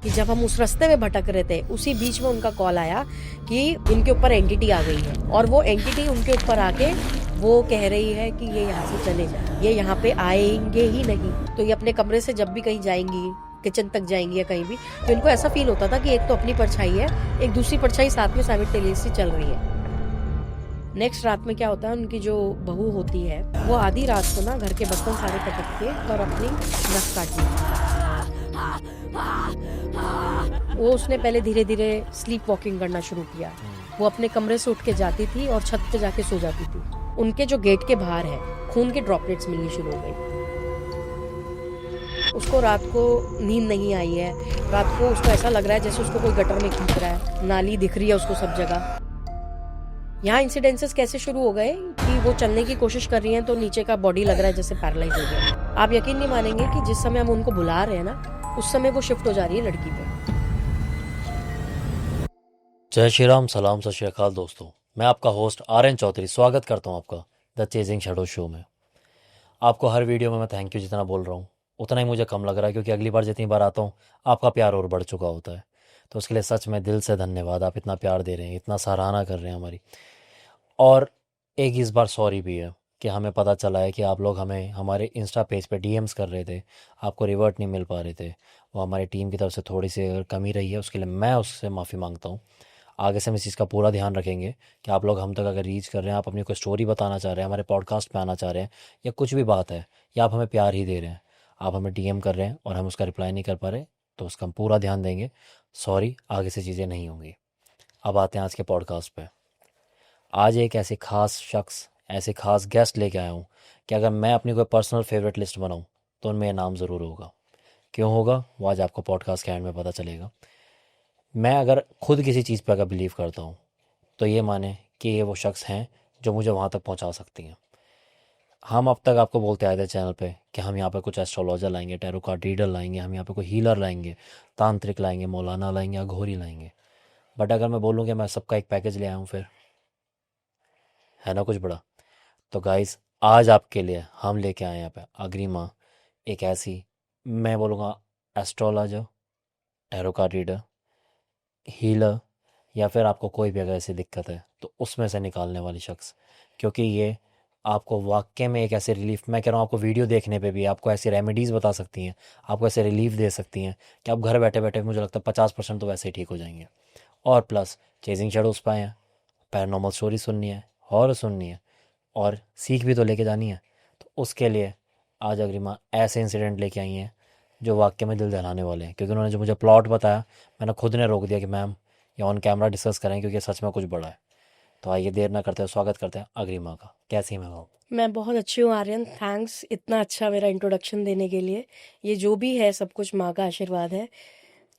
कि जब हम उस रास्ते में भटक रहे थे उसी बीच में उनका कॉल आया कि इनके ऊपर एंटिटी आ गई है, और वो एंटिटी उनके ऊपर आके वो कह रही है कि ये यहाँ से चले जाए, ये यहाँ पे आएंगे ही नहीं। तो ये अपने कमरे से जब भी कहीं जाएंगी, किचन तक जाएंगी या कहीं भी, तो इनको ऐसा फील होता था कि एक तो अपनी परछाई है, एक दूसरी परछाई साथ में साइमल्टेनियसली चल रही है। नेक्स्ट रात में क्या होता है, उनकी जो बहू होती है वो आधी रात को ना घर के बर्तन सारे पटक के और अपनी नस काटती है। वो उसने पहले धीरे धीरे स्लीप वॉकिंग करना शुरू किया। वो अपने कमरे से उठ के जाती थी और छत पे जाके सो जाती थी। उनके जो गेट के बाहर है खून के ड्रॉपलेट्स मिलनी शुरू हो गई। उसको रात को नींद नहीं आई है। रात को उसको ऐसा लग रहा है जैसे उसको कोई गटर में खींच रहा है, नाली दिख रही है उसको सब जगह। यहाँ इंसिडेंसेस कैसे शुरू हो गए कि वो चलने की कोशिश कर रही हैं तो नीचे का बॉडी लग रहा है जैसे पैरालाइज हो गया। आप यकीन नहीं मानेंगे कि जिस समय हम उनको बुला रहे हैं ना, उस समय वो शिफ्ट हो जा रही है लड़की पे। जय श्री राम, सलाम, सत श्री अकाल दोस्तों। मैं आपका होस्ट आर्यन चौधरी स्वागत करता हूं आपका द चेजिंग शैडो शो में। आपको हर वीडियो में मैं थैंक यू जितना बोल रहा हूं उतना ही मुझे कम लग रहा है, क्योंकि अगली बार जितनी बार आता हूं आपका प्यार और बढ़ चुका होता है। तो उसके लिए सच में दिल से धन्यवाद। आप इतना प्यार दे रहे हैं, इतना सराहना कर रहे हैं हमारी। और एक इस बार सॉरी भी है कि हमें पता चला है कि आप लोग हमें हमारे इंस्टा पेज पे डीएम्स कर रहे थे, आपको रिवर्ट नहीं मिल पा रहे थे। वो हमारी टीम की तरफ से थोड़ी सी अगर कमी रही है, उसके लिए मैं उससे माफ़ी मांगता हूँ। आगे से हम इस चीज़ का पूरा ध्यान रखेंगे कि आप लोग हम तक अगर रीच कर रहे हैं, आप अपनी कोई स्टोरी बताना चाह रहे हैं, हमारे पॉडकास्ट पे आना चाह रहे हैं, या कुछ भी बात है, या आप हमें प्यार ही दे रहे हैं, आप हमें डीएम कर रहे हैं और हम उसका रिप्लाई नहीं कर पा रहे, तो उसका हम पूरा ध्यान देंगे। सॉरी, आगे से चीज़ें नहीं होंगी। अब आते हैं आज के पॉडकास्ट पे। आज एक ऐसे खास शख्स, ऐसे खास गेस्ट लेके आया हूँ कि अगर मैं अपनी कोई पर्सनल फेवरेट लिस्ट बनाऊँ तो उनमें ये नाम ज़रूर होगा। क्यों होगा वो आज आपको पॉडकास्ट के एंड में पता चलेगा। मैं अगर खुद किसी चीज़ पे अगर बिलीव करता हूँ तो ये माने कि ये वो शख्स हैं जो मुझे वहाँ तक पहुँचा सकती हैं। हम अब तक आपको बोलते आए थे चैनल पे कि हम यहाँ पे कुछ एस्ट्रोलॉजर लाएंगे, टैरो कार्ड रीडर लाएंगे, हम यहाँ पे कोई हीलर लाएंगे, तांत्रिक लाएंगे, मौलाना लाएंगे, अघोरी लाएंगे। बट अगर मैं बोलूँ कि मैं सबका एक पैकेज ले आया हूँ, फिर है ना कुछ बड़ा। तो गाइस, आज आपके लिए हम लेके आए हैं यहाँ पे अग्रिमा, एक ऐसी, मैं बोलूँगा, astrologer, tarot card reader, healer, या फिर आपको कोई भी अगर ऐसी दिक्कत है तो उसमें से निकालने वाली शख्स। क्योंकि ये आपको वाकई में एक ऐसे रिलीफ, मैं कह रहा हूँ आपको वीडियो देखने पे भी आपको ऐसी रेमेडीज़ बता सकती हैं, आपको ऐसे रिलीफ दे सकती हैं कि आप घर बैठे बैठे, मुझे लगता है 50% तो वैसे ही ठीक हो जाएंगे। और प्लस चेजिंग शेडोज पाए हैं, पैरानॉर्मल स्टोरी सुननी है, हॉरर सुननी है, और सीख भी तो लेके जानी है। तो उसके लिए आज अग्रिमा ऐसे इंसिडेंट लेके आई हैं जो वाकई में दिल दहलाने वाले हैं। क्योंकि उन्होंने जो मुझे प्लॉट बताया, मैंने खुद ने रोक दिया कि मैम ये ऑन कैमरा डिस्कस करें, क्योंकि सच में कुछ बड़ा है। तो आइए देर ना करते हुए स्वागत करते हैं अग्रिमा का। कैसी है मैम? मैं बहुत अच्छी हूँ आर्यन, थैंक्स इतना अच्छा मेरा इंट्रोडक्शन देने के लिए। ये जो भी है सब कुछ माँ का आशीर्वाद है।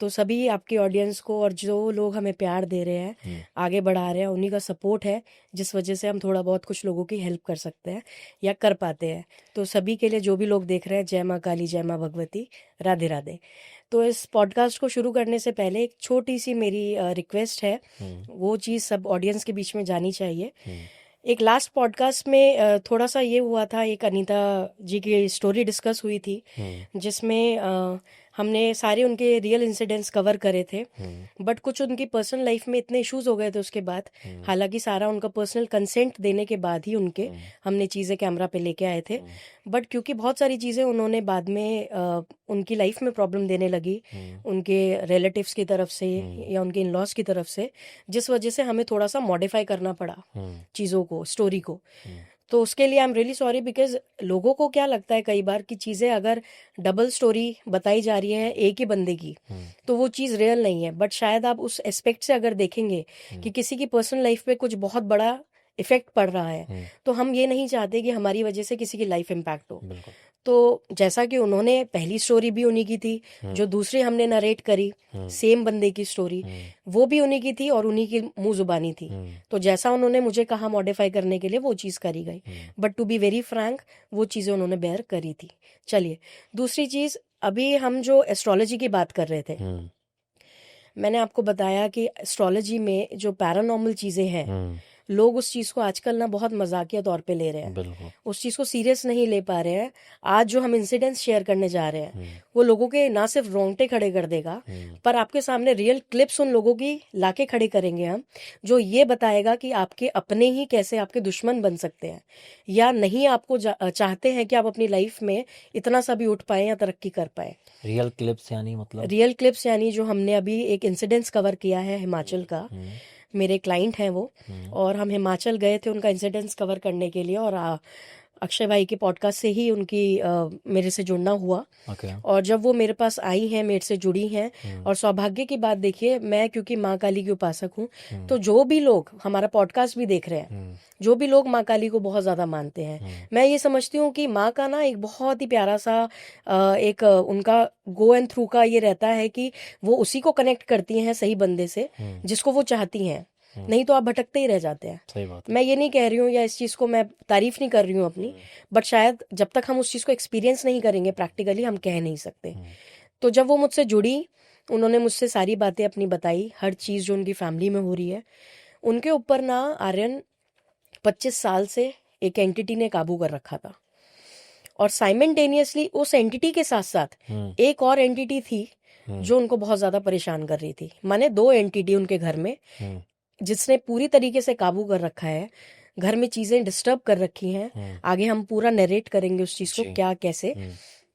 तो सभी आपकी ऑडियंस को और जो लोग हमें प्यार दे रहे हैं, आगे बढ़ा रहे हैं, उन्हीं का सपोर्ट है जिस वजह से हम थोड़ा बहुत कुछ लोगों की हेल्प कर सकते हैं या कर पाते हैं। तो सभी के लिए, जो भी लोग देख रहे हैं, जय माँ काली, जय माँ भगवती, राधे राधे। तो इस पॉडकास्ट को शुरू करने से पहले एक छोटी सी मेरी रिक्वेस्ट है, वो चीज़ सब ऑडियंस के बीच में जानी चाहिए। एक लास्ट पॉडकास्ट में थोड़ा सा ये हुआ था, एक अनीता जी की स्टोरी डिस्कस हुई थी जिसमें हमने सारे उनके रियल इंसिडेंट्स कवर करे थे। बट कुछ उनकी पर्सनल लाइफ में इतने इश्यूज हो गए थे उसके बाद, हालांकि सारा उनका पर्सनल कंसेंट देने के बाद ही उनके हमने चीज़ें कैमरा पे लेके आए थे। बट क्योंकि बहुत सारी चीज़ें उन्होंने बाद में उनकी लाइफ में प्रॉब्लम देने लगी, उनके रिलेटिव्स की तरफ से या उनके इन लॉज की तरफ से, जिस वजह से हमें थोड़ा सा मॉडिफाई करना पड़ा चीज़ों को, स्टोरी को। तो उसके लिए I am really sorry, because लोगों को क्या लगता है कई बार कि चीज़ें अगर डबल स्टोरी बताई जा रही है एक ही बंदे की, तो वो चीज़ रियल नहीं है। बट शायद आप उस एस्पेक्ट से अगर देखेंगे कि किसी की पर्सनल लाइफ पे कुछ बहुत बड़ा इफेक्ट पड़ रहा है, तो हम ये नहीं चाहते कि हमारी वजह से किसी की लाइफ इम्पैक्ट हो। तो जैसा कि उन्होंने पहली स्टोरी भी उन्हीं की थी, जो दूसरी हमने नरेट करी, सेम बंदे की स्टोरी, वो भी उन्हीं की थी और उन्हीं की मुंह जुबानी थी। तो जैसा उन्होंने मुझे कहा मॉडिफाई करने के लिए, वो चीज़ करी गई। But to be very frank, वो चीज़ें उन्होंने बेयर करी थी। चलिए, दूसरी चीज़, अभी हम जो एस्ट्रोलॉजी की बात कर रहे थे, मैंने आपको बताया कि एस्ट्रोलॉजी में जो पैरानॉर्मल चीज़ें हैं लोग उस चीज़ को आजकल ना बहुत मजाकिया तौर पे ले रहे हैं, बिल्कुल। उस चीज़ को सीरियस नहीं ले पा रहे हैं। आज जो हम इंसिडेंट्स शेयर करने जा रहे हैं हम्म, वो लोगों के ना सिर्फ रोंगटे खड़े कर देगा, पर आपके सामने रियल क्लिप्स उन लोगों की लाके खड़े करेंगे हम, जो ये बताएगा कि आपके अपने ही कैसे आपके दुश्मन बन सकते हैं, या नहीं आपको चाहते हैं कि आप अपनी लाइफ में इतना सा भी उठ पाए या तरक्की कर पाए। रियल क्लिप्स यानी मतलब? रियल क्लिप्स यानी जो हमने अभी एक इंसिडेंट्स कवर किया है हिमाचल का, मेरे क्लाइंट हैं वो, और हम हिमाचल गए थे उनका इंसिडेंट्स कवर करने के लिए, और अक्षय भाई के पॉडकास्ट से ही उनकी मेरे से जुड़ना हुआ। ओके। और जब वो मेरे पास आई हैं, मेरे से जुड़ी हैं, और सौभाग्य की बात देखिए, मैं क्योंकि माँ काली की उपासक हूँ, तो जो भी लोग हमारा पॉडकास्ट भी देख रहे हैं, जो भी लोग माँ काली को बहुत ज़्यादा मानते हैं, मैं ये समझती हूँ कि माँ का ना एक बहुत ही प्यारा सा एक उनका गो एंड थ्रू का ये रहता है कि वो उसी को कनेक्ट करती हैं सही बंदे से जिसको वो चाहती हैं, नहीं तो आप भटकते ही रह जाते हैं। सही बात है। मैं ये नहीं कह रही हूँ या इस चीज़ को मैं तारीफ नहीं कर रही हूँ अपनी, बट शायद जब तक हम उस चीज़ को एक्सपीरियंस नहीं करेंगे प्रैक्टिकली, हम कह नहीं सकते। तो जब वो मुझसे जुड़ी, उन्होंने मुझसे सारी बातें अपनी बताई, हर चीज़ जो उनकी फैमिली में हो रही है। उनके ऊपर ना आर्यन 25 साल से एक एंटिटी ने काबू कर रखा था, और साइमल्टेनियसली उस एंटिटी के साथ साथ एक और एंटिटी थी जो उनको बहुत ज़्यादा परेशान कर रही थी। माने 2 एंटिटी उनके घर में, जिसने पूरी तरीके से काबू कर रखा है, घर में चीजें डिस्टर्ब कर रखी हैं। आगे हम पूरा नरेट करेंगे उस चीज को क्या कैसे,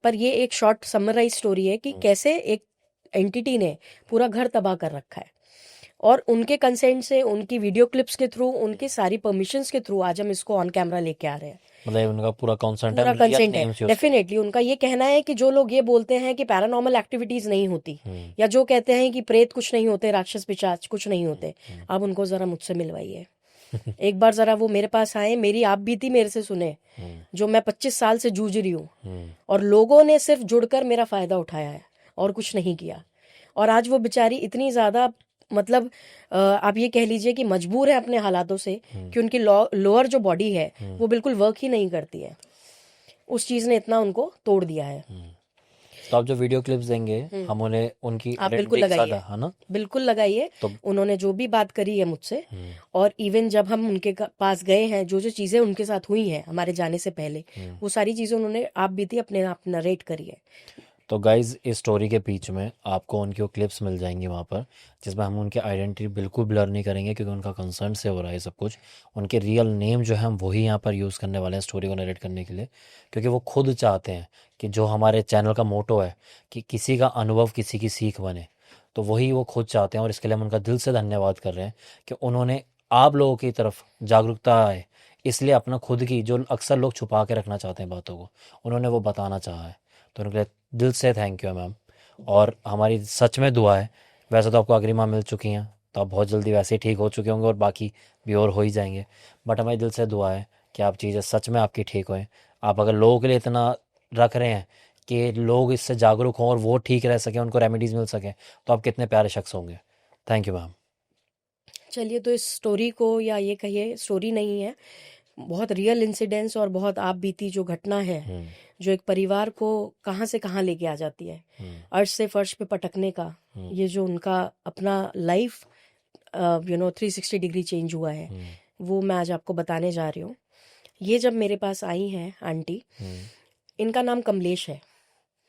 पर ये एक शॉर्ट समराइज स्टोरी है कि कैसे एक एंटिटी ने पूरा घर तबाह कर रखा है, और उनके कंसेंट से, उनकी वीडियो क्लिप्स के थ्रू, उनके सारी परमिशंस के थ्रू आज हम इसको ऑन कैमरा लेके आ रहे हैं। मतलब उनका पूरा कंसेंट है, पूरा रियल कंसेंट नेम्स है। यूज डेफिनेटली उनका ये कहना है कि जो लोग ये बोलते हैं कि पैरानॉर्मल एक्टिविटीज नहीं होती, या जो कहते हैं कि प्रेत कुछ नहीं होते, राक्षस पिशाच कुछ नहीं होते, आप उनको जरा मुझसे मिलवाइए। एक बार जरा वो मेरे पास आए, मेरी आप बीती मेरे से सुने, जो मैं 25 साल से जूझ रही हूँ, और लोगों ने सिर्फ जुड़कर मेरा फायदा उठाया है और कुछ नहीं किया। और आज वो बेचारी इतनी ज्यादा, मतलब आप ये कह लीजिए कि मजबूर है अपने हालातों से, कि उनकी लोअर जो बॉडी है वो बिल्कुल वर्क ही नहीं करती है। उस चीज ने इतना उनको तोड़ दिया है। तो आप जो वीडियो क्लिप्स देंगे हम उन्हें उनकी आप बिल्कुल identity के साथ, लगाइए, है ना? बिल्कुल लगाइए। तो उन्होंने जो भी बात करी है मुझसे, और इवन जब हम उनके पास गए हैं, जो जो चीजें उनके साथ हुई हैं हमारे जाने से पहले, वो सारी चीजें उन्होंने आप बीती अपने आप नरेट करी है। तो गाइज इस स्टोरी के बीच में आपको उनकी वो क्लिप्स मिल जाएंगी वहाँ पर, जिसमें हम उनके आइडेंटिटी बिल्कुल ब्लर नहीं करेंगे, क्योंकि उनका कंसर्न से हो रहा है सब कुछ। उनके रियल नेम जो है हम वही यहाँ पर यूज़ करने वाले हैं स्टोरी को नरेट करने के लिए, क्योंकि वो खुद चाहते हैं कि जो हमारे चैनल का मोटो है कि किसी का अनुभव किसी की सीख बने, तो वही वो खुद चाहते हैं। और इसके लिए हम उनका दिल से धन्यवाद कर रहे हैं कि उन्होंने आप लोगों की तरफ जागरूकता आए, इसलिए अपना खुद की जो अक्सर लोग छुपा के रखना चाहते हैं बातों को, उन्होंने वो बताना चाहा है। तो उनके लिए दिल से थैंक यू मैम। और हमारी सच में दुआ है, वैसे तो आपको अग्रिमा मिल चुकी हैं, तो आप बहुत जल्दी वैसे ही ठीक हो चुके होंगे और बाकी भी और हो ही जाएंगे, बट हमारी दिल से दुआ है कि आप चीज़ें सच में आपकी ठीक होएं। आप अगर लोगों के लिए इतना रख रहे हैं कि लोग इससे जागरूक हों और वो ठीक रह सकें, उनको रेमेडीज़ मिल सकें, तो आप कितने प्यारे शख्स होंगे। Thank you ma'am. चलिए, तो इस स्टोरी को, या ये कहिए स्टोरी नहीं है, बहुत रियल इंसिडेंट्स और बहुत आप बीती जो घटना है, जो एक परिवार को कहाँ से कहाँ लेके आ जाती है, अर्श से फर्श पे पटकने का, ये जो उनका अपना लाइफ 360 डिग्री चेंज हुआ है, वो मैं आज आपको बताने जा रही हूँ। ये जब मेरे पास आई हैं आंटी, इनका नाम कमलेश है,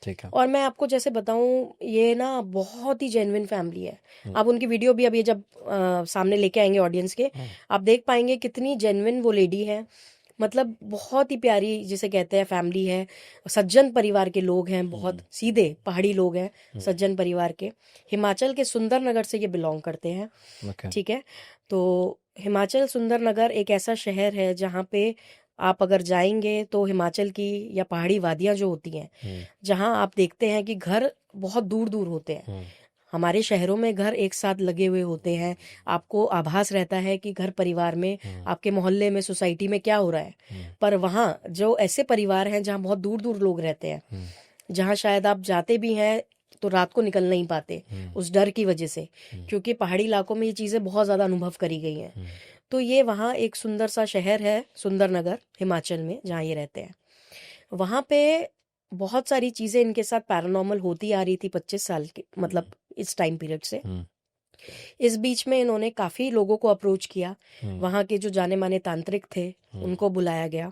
ठीक है। और मैं आपको जैसे बताऊं, ये ना बहुत ही जेन्युइन फैमिली है। आप उनकी वीडियो भी अब ये जब सामने लेके आएंगे ऑडियंस के, आप देख पाएंगे कितनी जेन्युइन वो लेडी है। मतलब बहुत ही प्यारी, जिसे कहते हैं फैमिली है, सज्जन परिवार के लोग हैं, बहुत सीधे पहाड़ी लोग हैं, सज्जन परिवार के। हिमाचल के सुंदरनगर से ये बिलोंग करते हैं। ओके। ठीक है, तो हिमाचल सुंदरनगर एक ऐसा शहर है जहाँ पे आप अगर जाएंगे तो हिमाचल की या पहाड़ी वादियां जो होती हैं, जहाँ आप देखते हैं कि घर बहुत दूर दूर होते हैं। हमारे शहरों में घर एक साथ लगे हुए होते हैं, आपको आभास रहता है कि घर परिवार में, आपके मोहल्ले में, सोसाइटी में क्या हो रहा है। पर वहाँ जो ऐसे परिवार हैं जहाँ बहुत दूर दूर लोग रहते हैं, जहाँ शायद आप जाते भी हैं तो रात को निकल नहीं पाते उस डर की वजह से, क्योंकि पहाड़ी इलाकों में ये चीज़ें बहुत ज़्यादा अनुभव करी गई हैं। तो ये वहाँ एक सुंदर सा शहर है सुंदरनगर, हिमाचल में, जहाँ ये रहते हैं। वहाँ पे बहुत सारी चीज़ें इनके साथ पैरानॉर्मल होती आ रही थी 25 साल के, मतलब इस टाइम पीरियड से। इस बीच में इन्होंने काफ़ी लोगों को अप्रोच किया। वहाँ के जो जाने माने तांत्रिक थे उनको बुलाया गया,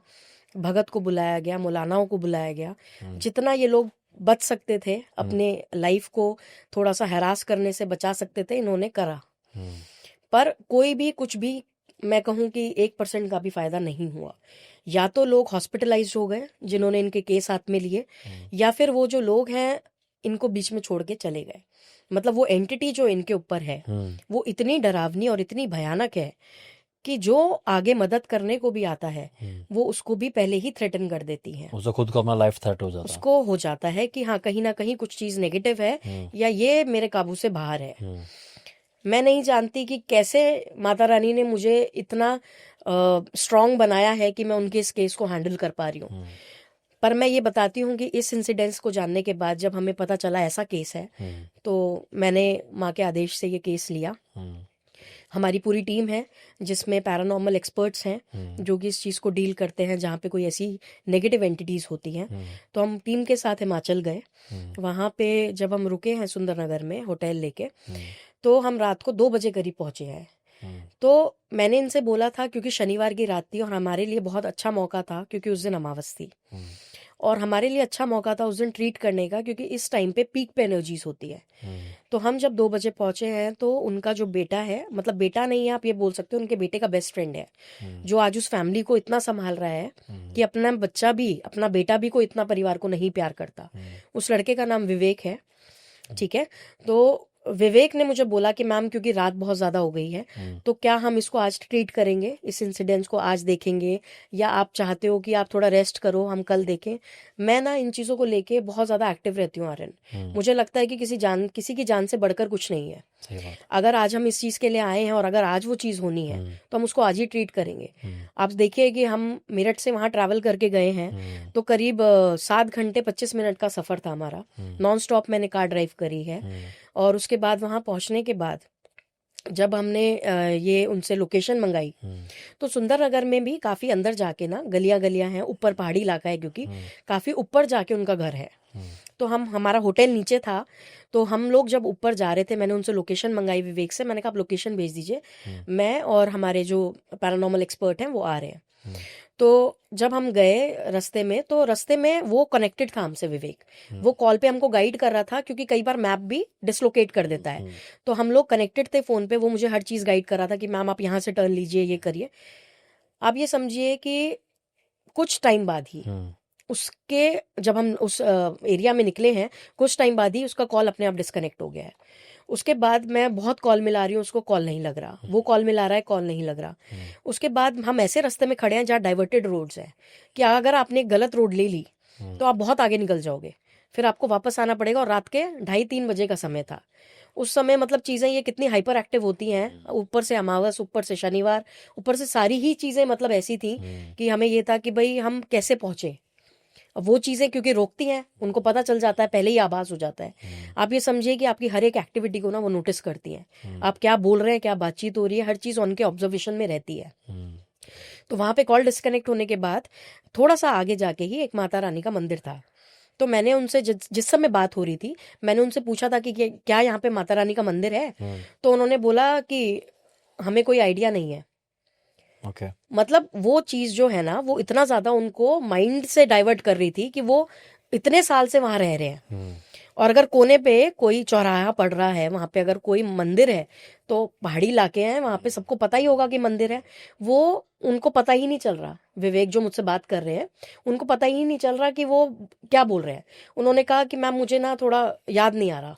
भगत को बुलाया गया, मौलानाओं को बुलाया गया। जितना ये लोग बच सकते थे, अपने लाइफ को थोड़ा सा हैरास करने से बचा सकते थे, इन्होंने करा। पर कोई भी कुछ भी, मैं कहूँ कि 1% का भी फायदा नहीं हुआ। या तो लोग हॉस्पिटलाइज हो गए जिन्होंने इनके केस हाथ में लिए, या फिर वो जो लोग हैं इनको बीच में छोड़ के चले गए। मतलब वो एंटिटी जो इनके ऊपर है वो इतनी डरावनी और इतनी भयानक है कि जो आगे मदद करने को भी आता है वो उसको भी पहले ही थ्रेटन कर देती है। उसको खुद को अपना लाइफ थ्रेट हो जाता उसको हो जाता है कि हाँ, कहीं ना कहीं कुछ चीज़ नेगेटिव है या ये मेरे काबू से बाहर है। मैं नहीं जानती कि कैसे माता रानी ने मुझे इतना स्ट्रांग बनाया है कि मैं उनके इस केस को हैंडल कर पा रही हूँ। पर मैं ये बताती हूँ कि इस इंसिडेंस को जानने के बाद जब हमें पता चला ऐसा केस है, तो मैंने माँ के आदेश से ये केस लिया। हमारी पूरी टीम है जिसमें पैरानॉर्मल एक्सपर्ट्स हैं जो कि इस चीज़ को डील करते हैं जहाँ पे कोई ऐसी नेगेटिव एंटिटीज़ होती हैं। तो हम टीम के साथ हिमाचल गए। वहाँ पे जब हम रुके हैं सुंदरनगर में होटल लेके, तो हम रात को 2 बजे करीब पहुँचे हैं। तो मैंने इनसे बोला था, क्योंकि शनिवार की रात थी और हमारे लिए बहुत अच्छा मौका था क्योंकि उस दिन अमावस थी, और हमारे लिए अच्छा मौका था उस दिन ट्रीट करने का क्योंकि इस टाइम पे पीक पे एनर्जीज होती है। तो हम जब 2 बजे पहुंचे हैं तो उनका जो बेटा है, मतलब बेटा नहीं है आप ये बोल सकते हो, उनके बेटे का बेस्ट फ्रेंड है जो आज उस फैमिली को इतना संभाल रहा है कि अपना बच्चा भी, अपना बेटा भी कोई इतना परिवार को नहीं प्यार करता। उस लड़के का नाम विवेक है, ठीक है। तो विवेक ने मुझे बोला कि मैम क्योंकि रात बहुत ज़्यादा हो गई है तो क्या हम इसको आज ट्रीट करेंगे, इस इंसिडेंट्स को आज देखेंगे, या आप चाहते हो कि आप थोड़ा रेस्ट करो, हम कल देखें। मैं ना इन चीज़ों को लेके बहुत ज़्यादा एक्टिव रहती हूँ आर्यन। मुझे लगता है कि किसी की जान से बढ़कर कुछ नहीं है। अगर आज हम इस चीज़ के लिए आए हैं और अगर आज वो चीज़ होनी है तो हम उसको आज ही ट्रीट करेंगे। आप देखिए कि हम मेरठ से वहाँ ट्रैवल करके गए हैं तो करीब 7 घंटे 25 मिनट का सफ़र था हमारा। नॉन स्टॉप मैंने कार ड्राइव करी है। और उसके बाद वहाँ पहुँचने के बाद जब हमने ये उनसे लोकेशन मंगाई तो सुंदरनगर में भी काफ़ी अंदर जाके ना गलियां हैं, ऊपर पहाड़ी इलाका है क्योंकि काफ़ी ऊपर जाके उनका घर है। तो हमारा होटल नीचे था, तो हम लोग जब ऊपर जा रहे थे मैंने उनसे लोकेशन मंगाई विवेक से। मैंने कहा आप लोकेशन भेज दीजिए, मैं और हमारे जो पैरानॉर्मल एक्सपर्ट हैं वो आ रहे हैं। तो जब हम गए रास्ते में, तो रास्ते में वो कनेक्टेड था हमसे विवेक, वो कॉल पे हमको गाइड कर रहा था क्योंकि कई बार मैप भी डिसलोकेट कर देता है। तो हम लोग कनेक्टेड थे फ़ोन पे, वो मुझे हर चीज़ गाइड कर रहा था कि मैम आप यहाँ से टर्न लीजिए, ये करिए। आप ये समझिए कि कुछ टाइम बाद ही उसके, जब हम उस एरिया में निकले हैं कुछ टाइम बाद ही उसका कॉल अपने आप डिस्कनेक्ट हो गया है। उसके बाद मैं बहुत कॉल मिला रही हूँ, उसको कॉल नहीं लग रहा, वो कॉल मिला रहा है, कॉल नहीं लग रहा। उसके बाद हम ऐसे रास्ते में खड़े हैं जहाँ डाइवर्टेड रोड्स हैं कि अगर आपने एक गलत रोड ले ली तो आप बहुत आगे निकल जाओगे, फिर आपको वापस आना पड़ेगा। और रात के 2:30-3 बजे का समय था उस समय। मतलब चीज़ें ये कितनी हाइपर एक्टिव होती हैं, ऊपर से अमावस, ऊपर से शनिवार, ऊपर से सारी ही चीज़ें मतलब ऐसी थी कि हमें ये था कि भाई हम कैसे पहुँचे। अब वो चीज़ें क्योंकि रोकती हैं, उनको पता चल जाता है, पहले ही आभास हो जाता है। आप ये समझिए कि आपकी हर एक एक्टिविटी को ना वो नोटिस करती हैं, आप क्या बोल रहे हैं, क्या बातचीत हो रही है, हर चीज़ उनके ऑब्जर्वेशन में रहती है। तो वहाँ पे कॉल डिस्कनेक्ट होने के बाद थोड़ा सा आगे जाके ही एक माता रानी का मंदिर था। तो मैंने उनसे जिस समय बात हो रही थी मैंने उनसे पूछा था कि क्या यहाँ पे माता रानी का मंदिर है। तो उन्होंने बोला कि हमें कोई आइडिया नहीं है। Okay. मतलब वो चीज़ जो है ना वो इतना ज़्यादा उनको माइंड से डाइवर्ट कर रही थी कि वो इतने साल से वहाँ रह रहे हैं। और अगर कोने पे कोई चौराहा पड़ रहा है, वहाँ पे अगर कोई मंदिर है, तो पहाड़ी इलाके हैं, वहाँ पे सबको पता ही होगा कि मंदिर है। वो उनको पता ही नहीं चल रहा, विवेक जो मुझसे बात कर रहे हैं उनको पता ही नहीं चल रहा कि वो क्या बोल रहे हैं। उन्होंने कहा कि मैम मुझे ना थोड़ा याद नहीं आ रहा।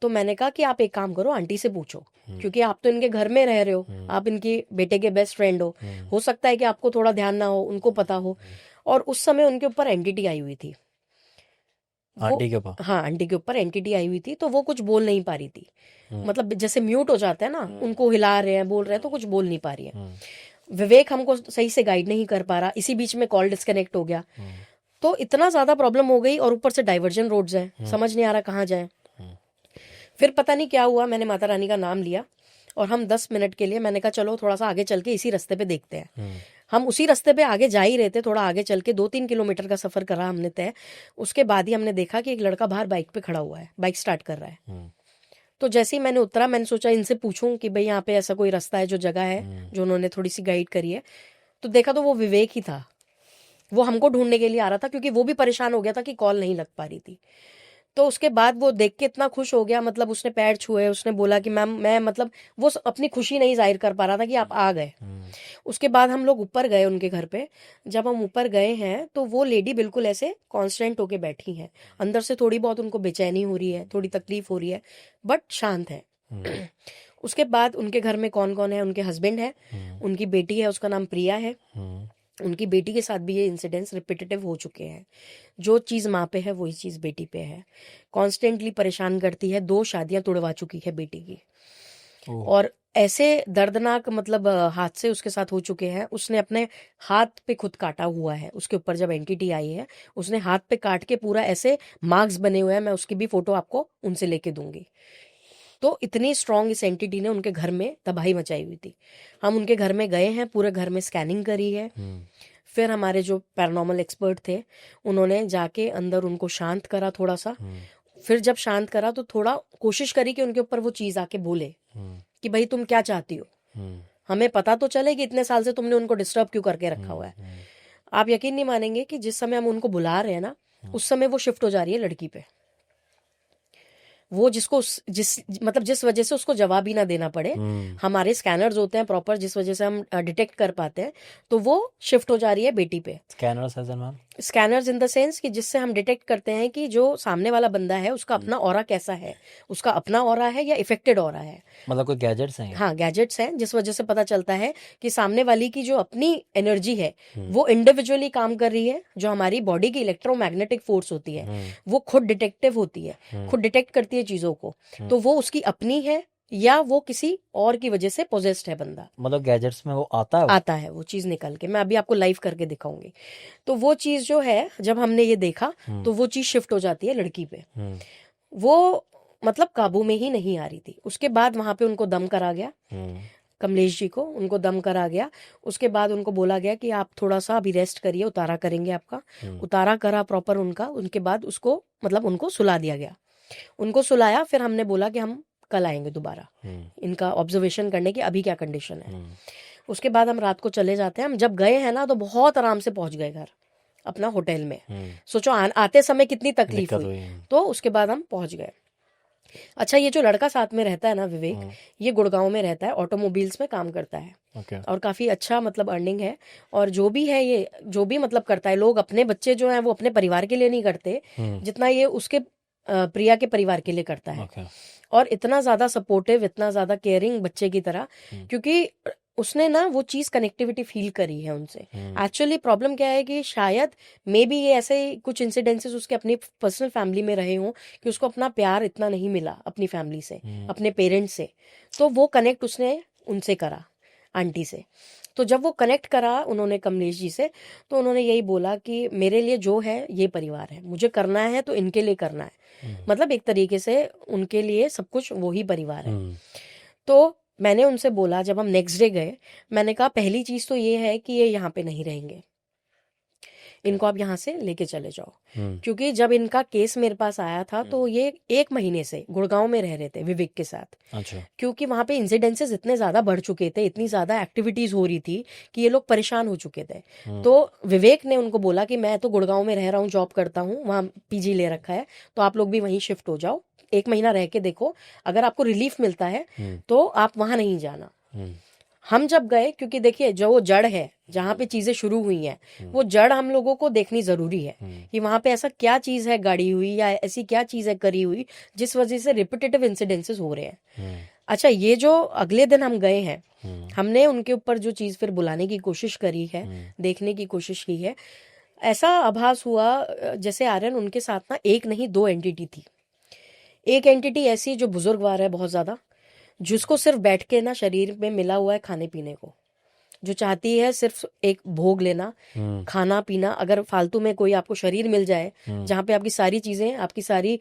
तो मैंने कहा कि आप एक काम करो, आंटी से पूछो, क्योंकि आप तो इनके घर में रह रहे हो, आप इनके बेटे के बेस्ट फ्रेंड हो सकता है कि आपको थोड़ा ध्यान ना हो, उनको पता हो। और उस समय उनके ऊपर एंटिटी आई हुई थी, आंटी के ऊपर। हाँ, आंटी के ऊपर एंटिटी आई हुई थी, तो वो कुछ बोल नहीं पा रही थी। मतलब जैसे म्यूट हो जाता है ना, उनको हिला रहे हैं, बोल रहे हैं, तो कुछ बोल नहीं पा रही है। विवेक हमको सही से गाइड नहीं कर पा रहा, इसी बीच में कॉल डिस्कनेक्ट हो गया। तो इतना ज़्यादा प्रॉब्लम हो गई, और ऊपर से डाइवर्जन रोड्स हैं, समझ नहीं आ रहा कहाँ जाए। फिर पता नहीं क्या हुआ, मैंने माता रानी का नाम लिया और हम 10 मिनट के लिए, मैंने कहा चलो थोड़ा सा आगे चल के इसी रास्ते पे देखते हैं। हम उसी रास्ते पे आगे जा ही रहे थे, थोड़ा आगे चल के 2-3 किलोमीटर का सफ़र करा हमने तय। उसके बाद ही हमने देखा कि एक लड़का बाहर बाइक पे खड़ा हुआ है, बाइक स्टार्ट कर रहा है। तो जैसे ही मैंने उतरा, मैंने सोचा इनसे पूछूं कि भाई यहाँ पे ऐसा कोई रास्ता है, जो जगह है जो उन्होंने थोड़ी सी गाइड करी है। तो देखा तो वो विवेक ही था, वो हमको ढूंढने के लिए आ रहा था, क्योंकि वो भी परेशान हो गया था कि कॉल नहीं लग पा रही थी। तो उसके बाद वो देख के इतना खुश हो गया, मतलब उसने पैर छुए, उसने बोला कि मैम मैं, मतलब वो अपनी खुशी नहीं जाहिर कर पा रहा था कि आप आ गए। उसके बाद हम लोग ऊपर गए उनके घर पे। जब हम ऊपर गए हैं तो वो लेडी बिल्कुल ऐसे कांस्टेंट होके बैठी हैं, अंदर से थोड़ी बहुत उनको बेचैनी हो रही है, थोड़ी तकलीफ हो रही है, बट शांत है। उसके बाद उनके घर में कौन कौन है, उनके हस्बैंड है, उनकी बेटी है, उसका नाम प्रिया है। उनकी बेटी के साथ भी ये इंसिडेंट्स रिपीटेटिव हो चुके हैं। जो चीज़ माँ पे है वही चीज़ बेटी पे है, कॉन्स्टेंटली परेशान करती है। 2 शादियां तुड़वा चुकी है बेटी की, और ऐसे दर्दनाक मतलब हादसे उसके साथ हो चुके हैं। उसने अपने हाथ पे खुद काटा हुआ है, उसके ऊपर जब एंटिटी आई है उसने हाथ पे काट के पूरा ऐसे मार्क्स बने हुए हैं, मैं उसकी भी फोटो आपको उनसे लेके दूंगी। तो इतनी स्ट्रांग इस एंटिटी ने उनके घर में तबाही मचाई हुई थी। हम उनके घर में गए हैं, पूरे घर में स्कैनिंग करी है। फिर हमारे जो पैरानॉर्मल एक्सपर्ट थे उन्होंने जाके अंदर उनको शांत करा थोड़ा सा। फिर जब शांत करा तो थोड़ा कोशिश करी कि उनके ऊपर वो चीज आके बोले कि भाई तुम क्या चाहती हो, हमें पता तो चले कि इतने साल से तुमने उनको डिस्टर्ब क्यों करके रखा हुआ है। आप यकीन नहीं मानेंगे कि जिस समय हम उनको बुला रहे हैं ना, उस समय वो शिफ्ट हो जा रही है लड़की पे। वो जिसको जिस वजह से उसको जवाब ही ना देना पड़े, हमारे स्कैनर्स होते हैं प्रॉपर, जिस वजह से हम डिटेक्ट कर पाते हैं, तो वो शिफ्ट हो जा रही है बेटी पे। स्कैनर्स इन द सेंस कि जिससे हम डिटेक्ट करते हैं कि जो सामने वाला बंदा है उसका अपना ऑरा कैसा है, उसका अपना ऑरा है या इफेक्टेड ऑरा है। मतलब कोई गैजेट्स हैं? हाँ, गैजेट्स हैं, जिस वजह से पता चलता है कि सामने वाली की जो अपनी एनर्जी है वो इंडिविजुअली काम कर रही है। जो हमारी बॉडी की इलेक्ट्रोमैग्नेटिक फोर्स होती है वो खुद डिटेक्टिव होती है, खुद डिटेक्ट करती है चीजों को। तो वो उसकी अपनी है या वो किसी और की वजह से पोजेस्ड है बंदा। मतलब गैजेट्स में वो आता है वो चीज निकल के, मैं अभी आपको लाइव करके दिखाऊंगी। तो वो चीज जो है, जब हमने ये देखा तो वो चीज शिफ्ट हो जाती है लड़की पे। वो मतलब काबू में ही नहीं आ रही थी। उसके बाद वहां पे उनको दम करा गया, कमलेश जी को उनको दम करा गया। उसके बाद उनको बोला गया कि आप थोड़ा सा अभी रेस्ट करिए, उतारा करेंगे आपका। उतारा करा प्रॉपर उनका। उनके बाद उसको मतलब उनको सुला दिया गया। उनको सुलाया, फिर हमने बोला कि हम कल आएंगे दोबारा इनका ऑब्जर्वेशन करने की अभी क्या कंडीशन है। उसके बाद हम रात को चले जाते हैं। हम जब गए हैं ना तो बहुत आराम से पहुंच गए घर अपना होटल में। सोचो आते समय कितनी तकलीफ हुई। तो उसके बाद हम पहुंच गए। अच्छा, ये जो लड़का साथ में रहता है ना विवेक, ये गुड़गांव में रहता है, ऑटोमोबाइल्स में काम करता है। और काफी अच्छा मतलब अर्निंग है। और जो भी है, ये जो भी मतलब करता है, लोग अपने बच्चे जो हैं वो अपने परिवार के लिए नहीं करते जितना ये उसके प्रिया के परिवार के लिए करता है। और इतना ज्यादा सपोर्टिव, इतना ज्यादा केयरिंग बच्चे की तरह, क्योंकि उसने ना वो चीज कनेक्टिविटी फील करी है उनसे। एक्चुअली प्रॉब्लम क्या है कि शायद मे बी ये ऐसे कुछ इंसिडेंसेस उसके अपनी पर्सनल फैमिली में रहे हों कि उसको अपना प्यार इतना नहीं मिला अपनी फैमिली से, अपने पेरेंट्स से। तो वो कनेक्ट उसने उनसे करा, आंटी से। तो जब वो कनेक्ट करा उन्होंने कमलेश जी से, तो उन्होंने यही बोला कि मेरे लिए जो है ये परिवार है, मुझे करना है तो इनके लिए करना है। मतलब एक तरीके से उनके लिए सब कुछ वही परिवार है। तो मैंने उनसे बोला, जब हम नेक्स्ट डे गए, मैंने कहा पहली चीज तो ये है कि ये यहाँ पे नहीं रहेंगे, इनको आप यहाँ से लेके चले जाओ। क्योंकि जब इनका केस मेरे पास आया था तो ये 1 महीने से गुड़गांव में रह रहे थे विवेक के साथ। अच्छा। क्योंकि वहां पे इंसिडेंसेस इतने ज्यादा बढ़ चुके थे, इतनी ज्यादा एक्टिविटीज हो रही थी कि ये लोग परेशान हो चुके थे। तो विवेक ने उनको बोला कि मैं तो गुड़गांव में रह रहा हूँ, जॉब करता हूँ, वहां पीजी ले रखा है, तो आप लोग भी वहीं शिफ्ट हो जाओ, 1 महीना रह के देखो, अगर आपको रिलीफ मिलता है तो आप वहां नहीं जाना। हम जब गए, क्योंकि देखिए जो वो जड़ है जहाँ पे चीजें शुरू हुई हैं, वो जड़ हम लोगों को देखनी जरूरी है कि वहां पे ऐसा क्या चीज है गाड़ी हुई या ऐसी क्या चीज है करी हुई जिस वजह से रिपीटेटिव इंसिडेंसेस हो रहे हैं। अच्छा, ये जो अगले दिन हम गए हैं, हमने उनके ऊपर जो चीज फिर बुलाने की कोशिश करी है, देखने की कोशिश की है, ऐसा आभास हुआ जैसे आर्यन उनके साथ ना 1 नहीं 2 एंटिटी थी। एक एंटिटी ऐसी जो बुजुर्गवार है बहुत ज्यादा, जिसको सिर्फ बैठ के ना शरीर में मिला हुआ है खाने पीने को, जो चाहती है सिर्फ एक भोग लेना, खाना पीना। अगर फालतू में कोई आपको शरीर मिल जाए जहाँ पे आपकी सारी चीजें, आपकी सारी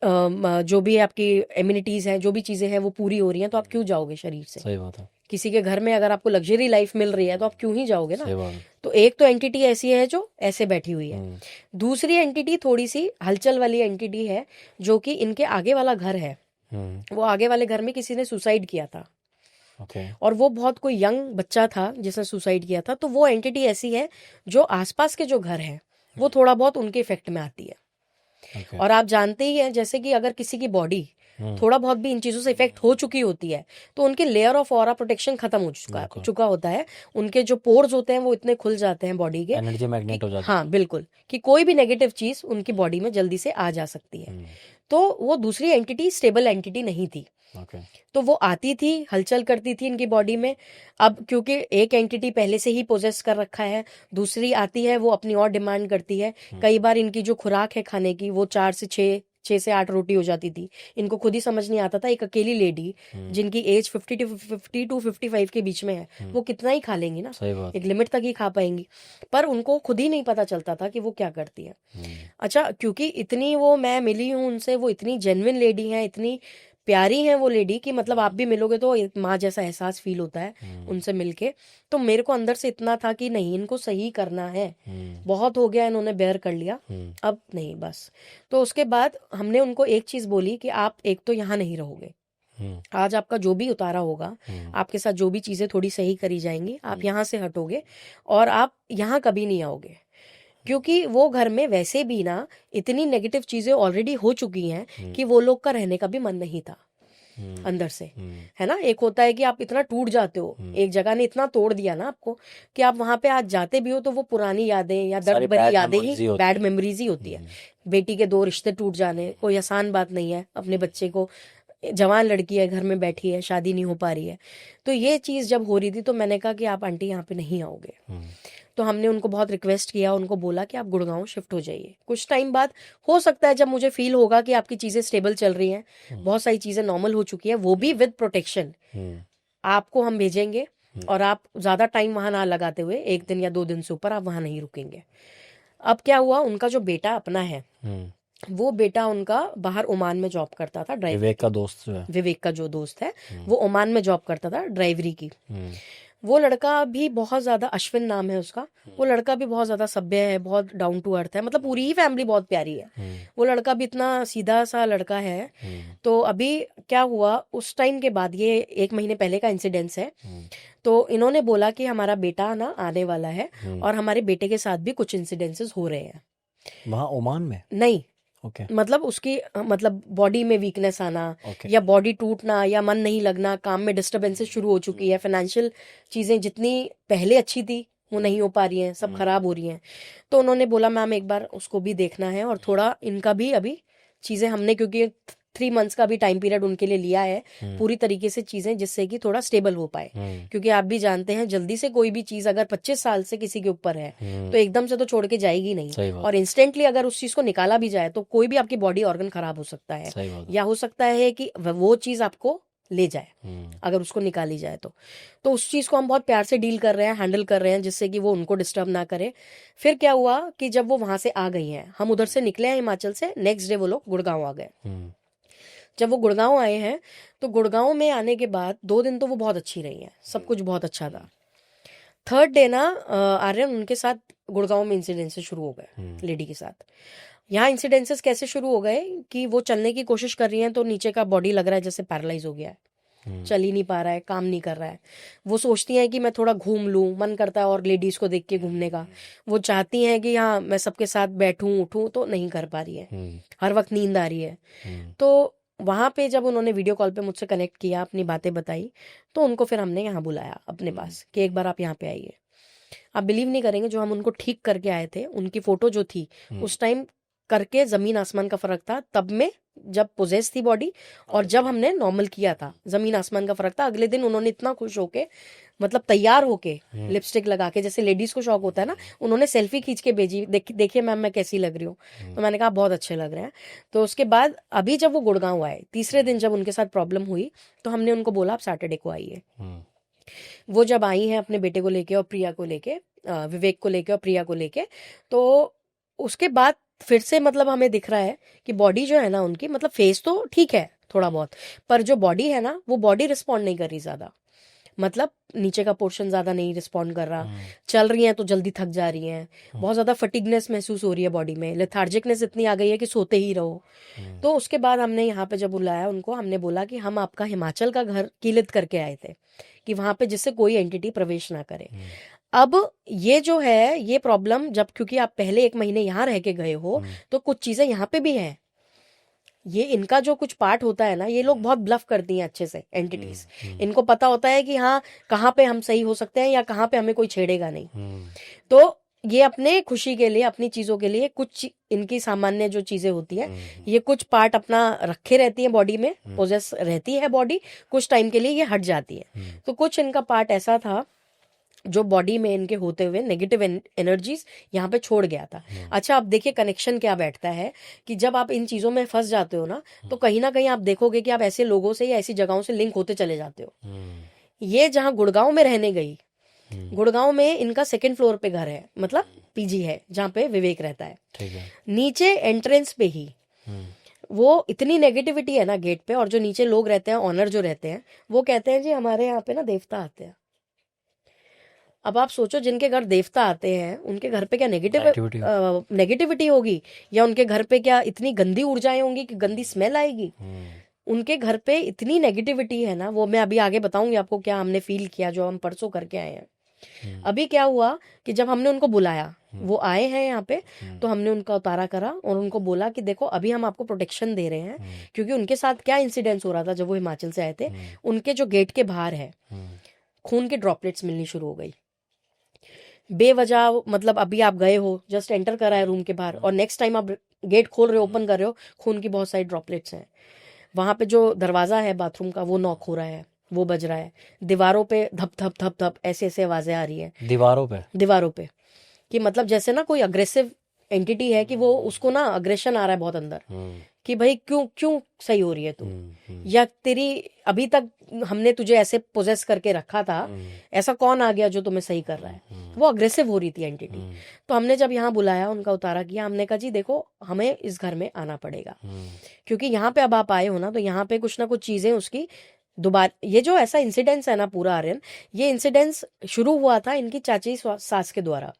जो भी आपकी इम्यूनिटीज हैं, जो भी चीजें हैं वो पूरी हो रही हैं, तो आप क्यों जाओगे शरीर से? सही बात है। किसी के घर में अगर आपको लग्जरी लाइफ मिल रही है तो आप क्यों ही जाओगे ना। सही बात है। तो एक तो एंटिटी ऐसी है जो ऐसे बैठी हुई है। दूसरी एंटिटी थोड़ी सी हलचल वाली एंटिटी है, जो कि इनके आगे वाला घर है हम्म। वो आगे वाले घर में किसी ने सुसाइड किया था, ओके। और वो बहुत कोई यंग बच्चा था जिसने सुसाइड किया था। तो वो एंटिटी ऐसी है जो आसपास के जो घर हैं वो थोड़ा बहुत उनके इफेक्ट में आती है। ओके। और आप जानते ही हैं जैसे कि अगर किसी की बॉडी थोड़ा बहुत भी इन चीज़ों से इफेक्ट हो चुकी होती है तो उनके लेयर ऑफ ऑरा प्रोटेक्शन खत्म हो बिल्कुल। चुका होता है। उनके जो पोर्स होते हैं वो इतने खुल जाते हैं बॉडी के एनर्जी कि मैग्नेट हो जाती हाँ बिल्कुल, कि कोई भी नेगेटिव चीज़ उनकी बॉडी में जल्दी से आ जा सकती है। है। तो वो दूसरी एंटिटी स्टेबल एंटिटी नहीं थी, ओके। तो वो आती थी, हलचल करती थी इनकी बॉडी में। अब क्योंकि एक एंटिटी पहले से ही पोजेस कर रखा है, दूसरी आती है वो अपनी और डिमांड करती है। कई बार इनकी जो खुराक है खाने की वो 4 से 6 से 8 रोटी हो जाती थी। इनको खुद ही समझ नहीं आता था एक अकेली लेडी जिनकी एज 50 to 55 के बीच में है वो कितना ही खा लेंगी ना, सही बात। एक लिमिट तक ही खा पाएंगी, पर उनको खुद ही नहीं पता चलता था कि वो क्या करती है। अच्छा, क्योंकि इतनी वो मैं मिली हूँ उनसे, वो इतनी जेन्युइन लेडी हैं, इतनी प्यारी हैं वो लेडी कि मतलब आप भी मिलोगे तो एक माँ जैसा एहसास फील होता है उनसे मिलके। तो मेरे को अंदर से इतना था कि नहीं, इनको सही करना है, बहुत हो गया, इन्होंने बेयर कर लिया, अब नहीं बस। तो उसके बाद हमने उनको एक चीज बोली कि आप एक तो यहाँ नहीं रहोगे, आज आपका जो भी उतारा होगा, आपके साथ जो भी चीजें थोड़ी सही करी जाएंगी, आप यहाँ से हटोगे और आप यहाँ कभी नहीं आओगे। क्योंकि वो घर में वैसे भी ना इतनी नेगेटिव चीजें ऑलरेडी हो चुकी हैं कि वो लोग का रहने का भी मन नहीं था अंदर से, है ना। एक होता है कि आप इतना टूट जाते हो, एक जगह ने इतना तोड़ दिया ना आपको कि आप वहां पे आज जाते भी हो तो वो पुरानी यादें या दर्द भरी यादें ही, बैड मेमोरीज ही होती है। बेटी के 2 रिश्ते टूट जाने कोई आसान बात नहीं है, अपने बच्चे को, जवान लड़की है, घर में बैठी है, शादी नहीं हो पा रही है। तो ये चीज जब हो रही थी तो मैंने कहा कि आप आंटी यहाँ पे नहीं आओगे। तो हमने उनको बहुत रिक्वेस्ट किया, उनको बोला कि आप गुड़गांव शिफ्ट हो जाइए। कुछ टाइम बाद हो सकता है जब मुझे फील होगा कि आपकी चीजें स्टेबल चल रही हैं, बहुत सारी चीजें नॉर्मल हो चुकी है, वो भी विद प्रोटेक्शन, आपको हम भेजेंगे और आप ज्यादा टाइम वहां ना लगाते हुए 1 दिन या 2 दिन से ऊपर आप वहां नहीं रुकेंगे। अब क्या हुआ, उनका जो बेटा अपना है वो बेटा उनका बाहर ओमान में जॉब करता था, विवेक का दोस्त जो है, विवेक का जो दोस्त है वो ओमान में जॉब करता था ड्राइवरी की। वो लड़का भी बहुत ज्यादा, अश्विन नाम है उसका, वो लड़का भी बहुत ज्यादा सभ्य है, बहुत डाउन टू अर्थ है, मतलब पूरी ही फैमिली बहुत प्यारी है। वो लड़का भी इतना सीधा सा लड़का है। तो अभी क्या हुआ, उस टाइम के बाद, ये 1 महीने पहले का इंसिडेंस है, तो इन्होंने बोला कि हमारा बेटा ना आने वाला है और हमारे बेटे के साथ भी कुछ इंसिडेंसेस हो रहे हैं वहाँ ओमान में। नहीं, ओके। मतलब उसकी मतलब बॉडी में वीकनेस आना, या बॉडी टूटना, या मन नहीं लगना, काम में डिस्टर्बेंसेस शुरू हो चुकी है, फाइनेंशियल चीजें जितनी पहले अच्छी थी वो नहीं हो पा रही हैं, सब खराब हो रही हैं। तो उन्होंने बोला मैम एक बार उसको भी देखना है और थोड़ा इनका भी अभी चीजें हमने, क्योंकि 3 मंथ्स का भी टाइम पीरियड उनके लिए लिया है पूरी तरीके से चीजें, जिससे कि थोड़ा स्टेबल हो पाए। क्योंकि आप भी जानते हैं जल्दी से कोई भी चीज अगर 25 साल से किसी के ऊपर है तो एकदम से तो छोड़ के जाएगी नहीं, और इंस्टेंटली अगर उस चीज को निकाला भी जाए तो कोई भी आपकी बॉडी ऑर्गन खराब हो सकता है, या हो सकता है कि वो चीज आपको ले जाए अगर उसको निकाली जाए तो उस चीज को हम बहुत प्यार से डील कर रहे हैं, हैंडल कर रहे हैं, जिससे कि वो उनको डिस्टर्ब ना करे। फिर क्या हुआ कि जब वो वहां से आ गई हैं, हम उधर से निकले हैं हिमाचल से, नेक्स्ट डे वो लोग गुड़गांव आ गए। जब वो गुड़गांव आए हैं तो गुड़गांव में आने के बाद 2 दिन तो वो बहुत अच्छी रही हैं, सब कुछ बहुत अच्छा था। 3rd डे ना आर्यन उनके साथ गुड़गांव में इंसिडेंसेस शुरू हो गए लेडी के साथ। यहाँ इंसिडेंसेस कैसे शुरू हो गए कि वो चलने की कोशिश कर रही हैं तो नीचे का बॉडी लग रहा है जैसे पैरालाइज हो गया है, चल ही नहीं पा रहा है, काम नहीं कर रहा है। वो सोचती हैं कि मैं थोड़ा घूम लूं, मन करता है और लेडीज को देख के घूमने का। वो चाहती हैं कि हाँ मैं सबके साथ बैठूं उठूं, तो नहीं कर पा रही है, हर वक्त नींद आ रही है। तो वहां पे जब उन्होंने वीडियो कॉल पे मुझसे कनेक्ट किया, अपनी बातें बताई, तो उनको फिर हमने यहाँ बुलाया अपने पास कि एक बार आप यहाँ पे आइए। आप बिलीव नहीं करेंगे, जो हम उनको ठीक करके आए थे उनकी फोटो जो थी उस टाइम करके जमीन आसमान का फर्क था। तब में जब पोजेस थी बॉडी और जब हमने नॉर्मल किया था, जमीन आसमान का फर्क था। अगले दिन उन्होंने इतना खुश होके, मतलब तैयार होके, लिपस्टिक लगा के, जैसे लेडीज को शौक होता है ना, उन्होंने सेल्फी खींच के भेजी, देखिए मैम मैं कैसी लग रही हूँ। तो मैंने कहा बहुत अच्छे लग रहे हैं। तो उसके बाद अभी जब वो गुड़गांव आए, तीसरे दिन जब उनके साथ प्रॉब्लम हुई तो हमने उनको बोला आप सैटरडे को आइए। वो जब आई हैं अपने बेटे को लेके और प्रिया को लेके, विवेक को लेके और प्रिया को लेके, तो उसके बाद फिर से मतलब हमें दिख रहा है कि बॉडी जो है ना उनकी, मतलब फेस तो ठीक है थोड़ा बहुत, पर जो बॉडी है ना वो बॉडी रिस्पॉन्ड नहीं कर रही ज्यादा। मतलब नीचे का पोर्शन ज्यादा नहीं रिस्पॉन्ड कर रहा, चल रही हैं तो जल्दी थक जा रही हैं, बहुत ज्यादा फटीगनेस महसूस हो रही है बॉडी में, लेथार्जिकनेस इतनी आ गई है कि सोते ही रहो। तो उसके बाद हमने यहाँ पे जब बुलाया उनको, हमने बोला कि हम आपका हिमाचल का घर कीलित करके आए थे कि वहां पे जिससे कोई एंटिटी प्रवेश ना करे। अब ये जो है ये प्रॉब्लम, जब क्योंकि आप पहले 1 महीने यहाँ रह के गए हो तो कुछ चीजें यहाँ पे भी हैं। ये इनका जो कुछ पार्ट होता है ना, ये लोग बहुत ब्लफ करती हैं अच्छे से एंटिटीज। इनको पता होता है कि हाँ कहाँ पे हम सही हो सकते हैं या कहाँ पे हमें कोई छेड़ेगा नहीं। तो ये अपने खुशी के लिए, अपनी चीजों के लिए कुछ इनकी सामान्य जो चीजें होती है, ये कुछ पार्ट अपना रखे रहती है बॉडी में, पोजेस रहती है बॉडी, कुछ टाइम के लिए ये हट जाती है। तो कुछ इनका पार्ट ऐसा था जो बॉडी में इनके होते हुए नेगेटिव एनर्जीज यहाँ पे छोड़ गया था। अच्छा, अब देखिए कनेक्शन क्या बैठता है कि जब आप इन चीजों में फंस जाते हो ना, तो कहीं ना कहीं आप देखोगे कि आप ऐसे लोगों से या ऐसी जगहों से लिंक होते चले जाते हो। ये जहाँ गुड़गांव में रहने गई, गुड़गांव में इनका 2nd फ्लोर पे घर है, मतलब पीजी है जहाँ पे विवेक रहता है। ठीक है। नीचे एंट्रेंस पे ही वो इतनी नेगेटिविटी है ना गेट पे, और जो नीचे लोग रहते हैं, ऑनर जो रहते हैं, वो कहते हैं जी हमारे यहाँ पे ना देवता आते हैं। अब आप सोचो, जिनके घर देवता आते हैं उनके घर पे क्या नेगेटिविटी होगी, या उनके घर पे क्या इतनी गंदी ऊर्जाएं होंगी कि गंदी स्मेल आएगी। उनके घर पे इतनी नेगेटिविटी है ना, वो मैं अभी आगे बताऊंगी आपको क्या हमने फील किया जो हम परसों करके आए हैं। अभी क्या हुआ कि जब हमने उनको बुलाया, वो आए हैं यहाँ पे, तो हमने उनका उतारा करा और उनको बोला कि देखो अभी हम आपको प्रोटेक्शन दे रहे हैं, क्योंकि उनके साथ क्या इंसिडेंस हो रहा था जब वो हिमाचल से आए थे, उनके जो गेट के बाहर है खून के ड्रॉपलेट्स मिलनी शुरू हो गई बेवजह। मतलब अभी आप गए हो, जस्ट एंटर करा है रूम के बाहर, और नेक्स्ट टाइम आप गेट खोल रहे हो, ओपन कर रहे हो, खून की बहुत सारी ड्रॉपलेट्स हैं। वहां पे जो दरवाजा है बाथरूम का, वो नॉक हो रहा है, वो बज रहा है। दीवारों पे धप धप धप धप ऐसे ऐसे आवाजें आ रही है दीवारों पे कि मतलब जैसे ना कोई अग्रेसिव एंटिटी है कि वो उसको ना अग्रेशन आ रहा है बहुत अंदर, कि भाई क्यों क्यों सही हो रही है तू, या तेरी अभी तक हमने तुझे ऐसे पोजेस करके रखा था, ऐसा कौन आ गया जो तुम्हें सही कर रहा है। वो अग्रेसिव हो रही थी एंटिटी। तो हमने जब यहाँ बुलाया, उनका उतारा किया, हमने कहा जी देखो हमें इस घर में आना पड़ेगा, क्योंकि यहाँ पे अब आप आए हो ना, तो यहाँ पे कुछ ना कुछ चीजें उसकी दोबारा, ये जो ऐसा इंसिडेंस है ना पूरा आर्यन, ये इंसिडेंस शुरू हुआ था इनकी चाची सास के द्वारा।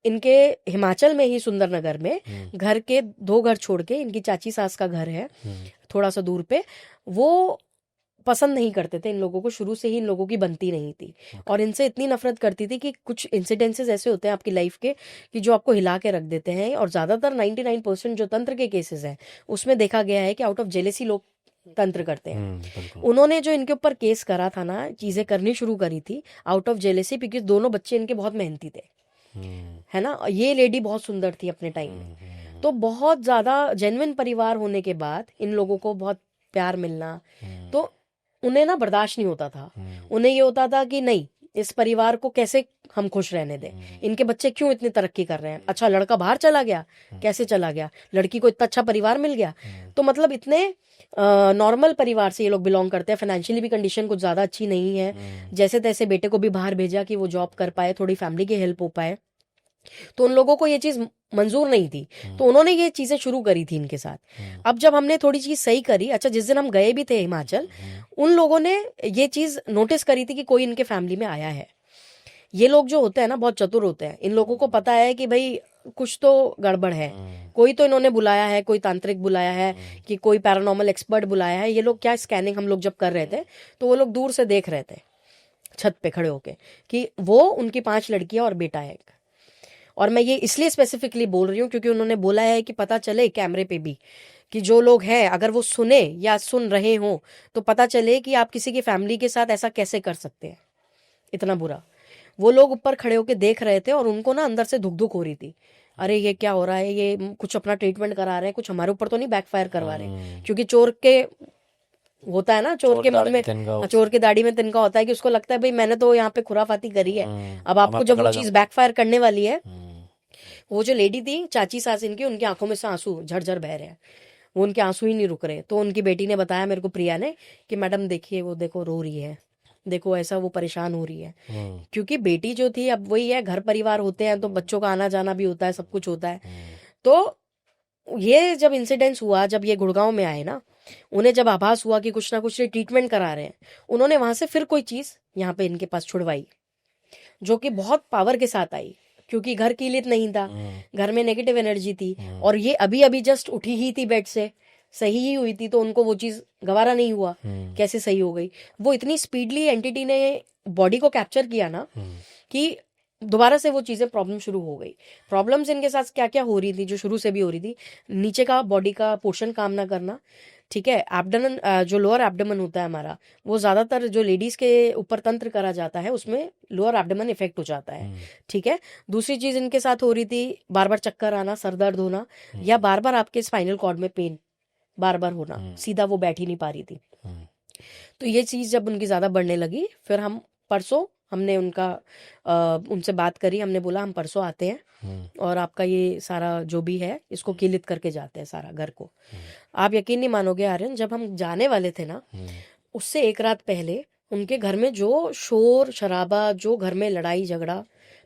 इनके हिमाचल में ही सुंदरनगर में घर के 2 घर छोड़ के इनकी चाची सास का घर है थोड़ा सा दूर पे। वो पसंद नहीं करते थे इन लोगों को, शुरू से ही इन लोगों की बनती नहीं थी, और इनसे इतनी नफरत करती थी कि कुछ इंसिडेंसेस ऐसे होते हैं आपकी लाइफ के कि जो आपको हिला के रख देते हैं। और ज्यादातर 99% जो तंत्र के केसेस हैं उसमें देखा गया है कि आउट ऑफ जेलेसी लोग तंत्र करते हैं। उन्होंने जो इनके ऊपर केस करा था ना, चीजें करनी शुरू करी थी आउट ऑफ जेलेसी, क्योंकि दोनों बच्चे इनके बहुत मेहनती थे, है ना। ये लेडी बहुत सुंदर थी अपने टाइम में, तो बहुत ज्यादा जेन्युइन परिवार होने के बाद इन लोगों को बहुत प्यार मिलना, तो उन्हें ना बर्दाश्त नहीं होता था। उन्हें ये होता था कि नहीं, इस परिवार को कैसे हम खुश रहने दें, इनके बच्चे क्यों इतनी तरक्की कर रहे हैं। अच्छा, लड़का बाहर चला गया, कैसे चला गया, लड़की को इतना अच्छा परिवार मिल गया। तो मतलब इतने नॉर्मल परिवार से ये लोग बिलोंग करते हैं, फाइनेंशियली भी कंडीशन कुछ ज्यादा अच्छी नहीं है, जैसे तैसे बेटे को भी बाहर भेजा कि वो जॉब कर पाए, थोड़ी फैमिली की हेल्प हो पाए। तो उन लोगों को ये चीज मंजूर नहीं थी, तो उन्होंने ये चीजें शुरू करी थी इनके साथ। अब जब हमने थोड़ी चीज सही करी, अच्छा जिस दिन हम गए भी थे हिमाचल, उन लोगों ने ये चीज नोटिस करी थी कि कोई इनके फैमिली में आया है। ये लोग जो होते हैं ना बहुत चतुर होते हैं, इन लोगों को पता है कि भाई कुछ तो गड़बड़ है, कोई तो इन्होंने बुलाया है, कोई तांत्रिक बुलाया है कि कोई पैरानॉर्मल एक्सपर्ट बुलाया है। ये लोग क्या, स्कैनिंग हम लोग जब कर रहे थे तो वो लोग दूर से देख रहे थे छत पे खड़े होके कि वो उनकी 5 लड़कियां और बेटा है एक। और मैं ये इसलिए स्पेसिफिकली बोल रही हूँ क्योंकि उन्होंने बोला है कि पता चले कैमरे पे भी कि जो लोग हैं अगर वो सुने या सुन रहे हो तो पता चले कि आप किसी की फैमिली के साथ ऐसा कैसे कर सकते हैं, इतना बुरा। वो लोग ऊपर खड़े होके देख रहे थे और उनको ना अंदर से धुक धुक हो रही थी, अरे ये क्या हो रहा है, ये कुछ अपना ट्रीटमेंट करा रहे हैं, कुछ हमारे ऊपर तो नहीं बैकफायर करवा रहे। क्योंकि चोर के होता है ना, चोर के मन में, चोर की दाढ़ी में तिनका होता है कि उसको लगता है भाई मैंने तो यहाँ पे खुराफाती करी है, अब आपको जब वो चीज बैकफायर करने वाली है। वो जो लेडी थी चाची सास इनकी, उनकी आंखों में से आंसू झरझर बह रहे हैं, वो उनके आंसू ही नहीं रुक रहे। तो उनकी बेटी ने बताया मेरे को, प्रिया ने, कि मैडम देखिए वो देखो रो रही है, देखो ऐसा वो परेशान हो रही है। क्योंकि बेटी जो थी, अब वही है, घर परिवार होते हैं तो बच्चों का आना जाना भी होता है, सब कुछ होता है। तो ये जब इंसिडेंस हुआ, जब ये गुड़गांव में आए ना, उन्हें जब आभास हुआ कि कुछ ना कुछ ट्रीटमेंट करा रहे हैं, उन्होंने वहां से फिर कोई चीज यहाँ पे इनके पास छुड़वाई, जो कि बहुत पावर के साथ आई, क्योंकि घर कीलित नहीं था, घर में नेगेटिव एनर्जी थी, और ये अभी अभी जस्ट उठी ही थी बेड से, सही ही हुई थी, तो उनको वो चीज गवारा नहीं हुआ, कैसे सही हो गई। वो इतनी स्पीडली एंटिटी ने बॉडी को कैप्चर किया ना कि दोबारा से वो चीजें प्रॉब्लम शुरू हो गई। प्रॉब्लम्स इनके साथ क्या क्या हो रही थी, जो शुरू से भी हो रही थी, नीचे का बॉडी का पोर्शन काम ना करना, ठीक है, एब्डोमेन, जो लोअर एब्डोमेन होता है हमारा, वो ज्यादातर जो लेडीज के ऊपर तंत्र करा जाता है उसमें लोअर एब्डोमेन इफेक्ट हो जाता है, ठीक है। दूसरी चीज इनके साथ हो रही थी, बार बार चक्कर आना, सर दर्द होना, या बार बार आपके स्पाइनल कॉर्ड में पेन बार बार होना, सीधा वो बैठ ही नहीं पा रही थी। तो ये चीज जब उनकी ज्यादा बढ़ने लगी, फिर हम परसों हमने उनसे बात करी, हमने बोला हम परसों आते हैं और आपका ये सारा जो भी है इसको कीलित करके जाते हैं सारा घर को। आप यकीन नहीं मानोगे आर्यन, जब हम जाने वाले थे ना, उससे एक रात पहले उनके घर में जो शोर शराबा, जो घर में लड़ाई झगड़ा,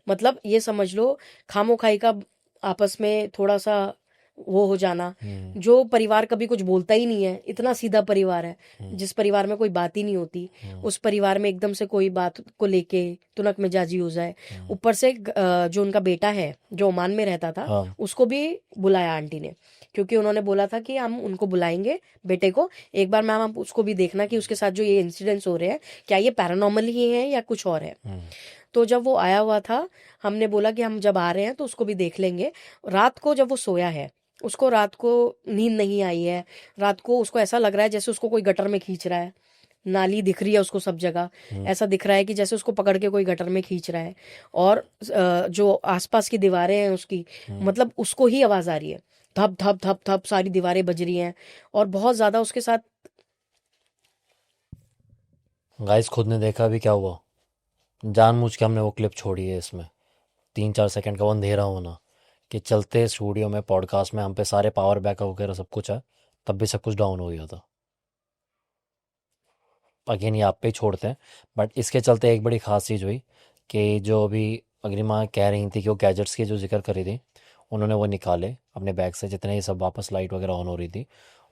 मतलब ये समझ लो खामो खाई का आपस में थोड़ा सा वो हो जाना, जो परिवार कभी कुछ बोलता ही नहीं है, इतना सीधा परिवार है, जिस परिवार में कोई बात ही नहीं होती, उस परिवार में एकदम से कोई बात को लेके तुनक मिजाजी हो जाए। ऊपर से जो उनका बेटा है जो ओमान में रहता था, उसको भी बुलाया आंटी ने, क्योंकि उन्होंने बोला था कि हम उनको बुलाएंगे बेटे को, एक बार मैम आप उसको भी देखना कि उसके साथ जो ये इंसिडेंट्स हो रहे हैं क्या ये पैरानॉर्मल ही है या कुछ और है। तो जब वो आया हुआ था, हमने बोला कि हम जब आ रहे हैं तो उसको भी देख लेंगे। रात को जब वो सोया है, उसको रात को नींद नहीं आई है, रात को उसको ऐसा लग रहा है जैसे उसको कोई गटर में खींच रहा है, नाली दिख रही है उसको सब जगह, ऐसा दिख रहा है कि जैसे उसको पकड़ के कोई गटर में खींच रहा है, और जो आसपास की दीवारें हैं उसकी, मतलब उसको ही आवाज आ रही है, धप धप धप धप सारी दीवारें बज रही हैं, और बहुत ज्यादा उसके साथ। गाइस खुद ने देखा भी क्या हुआ, जानबूझ के हमने वो क्लिप छोड़ी है, इसमें 3-4 सेकंड का वो अंधेरा होना, कि चलते स्टूडियो में पॉडकास्ट में हम पे सारे पावर बैकअप वगैरह सब कुछ है, तब भी सब कुछ डाउन हो गया था। अगेन ये आप पे ही छोड़ते हैं, बट इसके चलते एक बड़ी खास चीज़ हुई कि जो अभी अग्निमा कह रही थी कि वो गैजेट्स की जो जिक्र करी थी, उन्होंने वो निकाले अपने बैग से, जितने ये सब वापस लाइट वगैरह ऑन हो रही थी,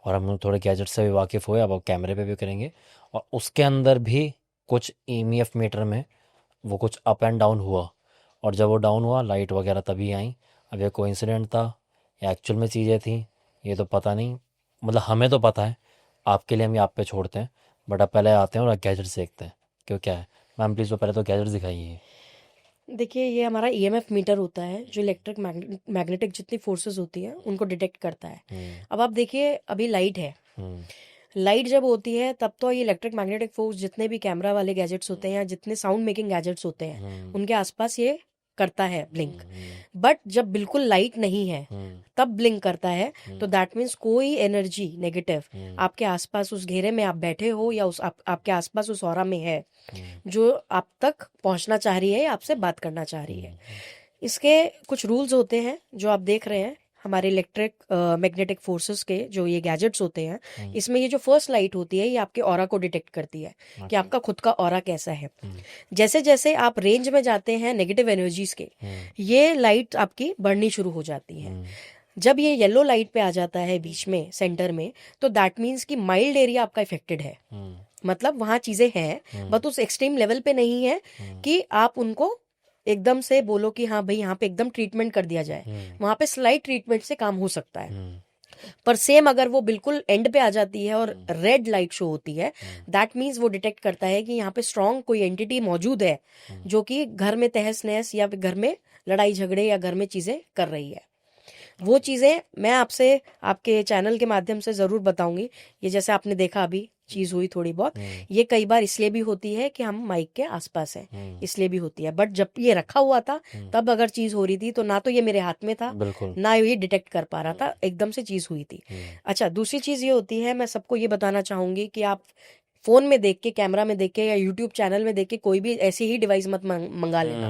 और हम थोड़े गैजेट्स से भी वाकिफ़ हुए, अब कैमरे पे भी करेंगे, और उसके अंदर भी कुछ EMF मीटर में वो कुछ अप एंड डाउन हुआ, और जब वो डाउन हुआ लाइट वगैरह तभी आई। अब ये कोइंसिडेंट था या एक्चुअल में चीज़ें थी, ये तो पता नहीं, मतलब हमें तो पता है, आपके लिए हम ये आप पे छोड़ते हैं, बट अब पहले आते हैं और गैजेट्स देखते हैं क्यों क्या है। मैम प्लीज़ वो पहले तो गैजेट्स दिखाइए। देखिए, ये हमारा EMF मीटर होता है, जो इलेक्ट्रिक मैग्नेटिक जितनी फोर्सेस होती है उनको डिटेक्ट करता है। अब आप देखिए, अभी लाइट है, लाइट जब होती है तब तो ये इलेक्ट्रिक मैग्नेटिक फोर्स जितने भी कैमरा वाले गैजेट्स होते हैं या जितने साउंड मेकिंग गैजेट्स होते हैं उनके आसपास ये करता है ब्लिंक। बट जब बिल्कुल लाइट नहीं है तब ब्लिंक करता है, तो दैट मीन्स कोई एनर्जी नेगेटिव आपके आसपास उस घेरे में आप बैठे हो या उस आपके आसपास उस ऑरा में है, जो आप तक पहुंचना चाह रही है या आपसे बात करना चाह रही है। इसके कुछ रूल्स होते हैं जो आप देख रहे हैं हमारे इलेक्ट्रिक मैग्नेटिक फोर्सेस के, जो ये गैजेट्स होते हैं, इसमें ये जो फर्स्ट लाइट होती है ये आपके ऑरा को डिटेक्ट करती है कि आपका खुद का ऑरा कैसा है। जैसे जैसे आप रेंज में जाते हैं नेगेटिव एनर्जीज के, ये लाइट आपकी बढ़नी शुरू हो जाती है। जब ये येलो लाइट पे आ जाता है बीच में सेंटर में, तो दैट मीन्स कि माइल्ड एरिया आपका इफेक्टेड है, मतलब वहां चीजें हैं बट उस एक्सट्रीम लेवल पे नहीं है कि आप उनको एकदम से बोलो कि हाँ भाई यहाँ पे एकदम ट्रीटमेंट कर दिया जाए। वहां पे स्लाइट ट्रीटमेंट से काम हो सकता है, पर सेम अगर वो बिल्कुल एंड पे आ जाती है और रेड लाइट शो होती है, दैट मीन्स वो डिटेक्ट करता है कि यहाँ पे स्ट्रांग कोई एंटिटी मौजूद है जो कि घर में तहस नहस या घर में लड़ाई झगड़े या घर में चीजें कर रही है। वो चीजें मैं आपसे आपके चैनल के माध्यम से जरूर बताऊंगी। ये जैसे आपने देखा अभी चीज हुई थोड़ी बहुत, ये कई बार इसलिए भी होती है कि हम माइक के आसपास हैं, इसलिए भी होती है। बट जब ये रखा हुआ था तब अगर चीज हो रही थी तो ना तो ये मेरे हाथ में था, ना ये डिटेक्ट कर पा रहा था, एकदम से चीज हुई थी। अच्छा, दूसरी चीज ये होती है, मैं सबको ये बताना चाहूंगी कि आप फोन में देख के, कैमरा में देख के या यूट्यूब चैनल में देख के कोई भी ऐसी ही डिवाइस मत मंगा लेना,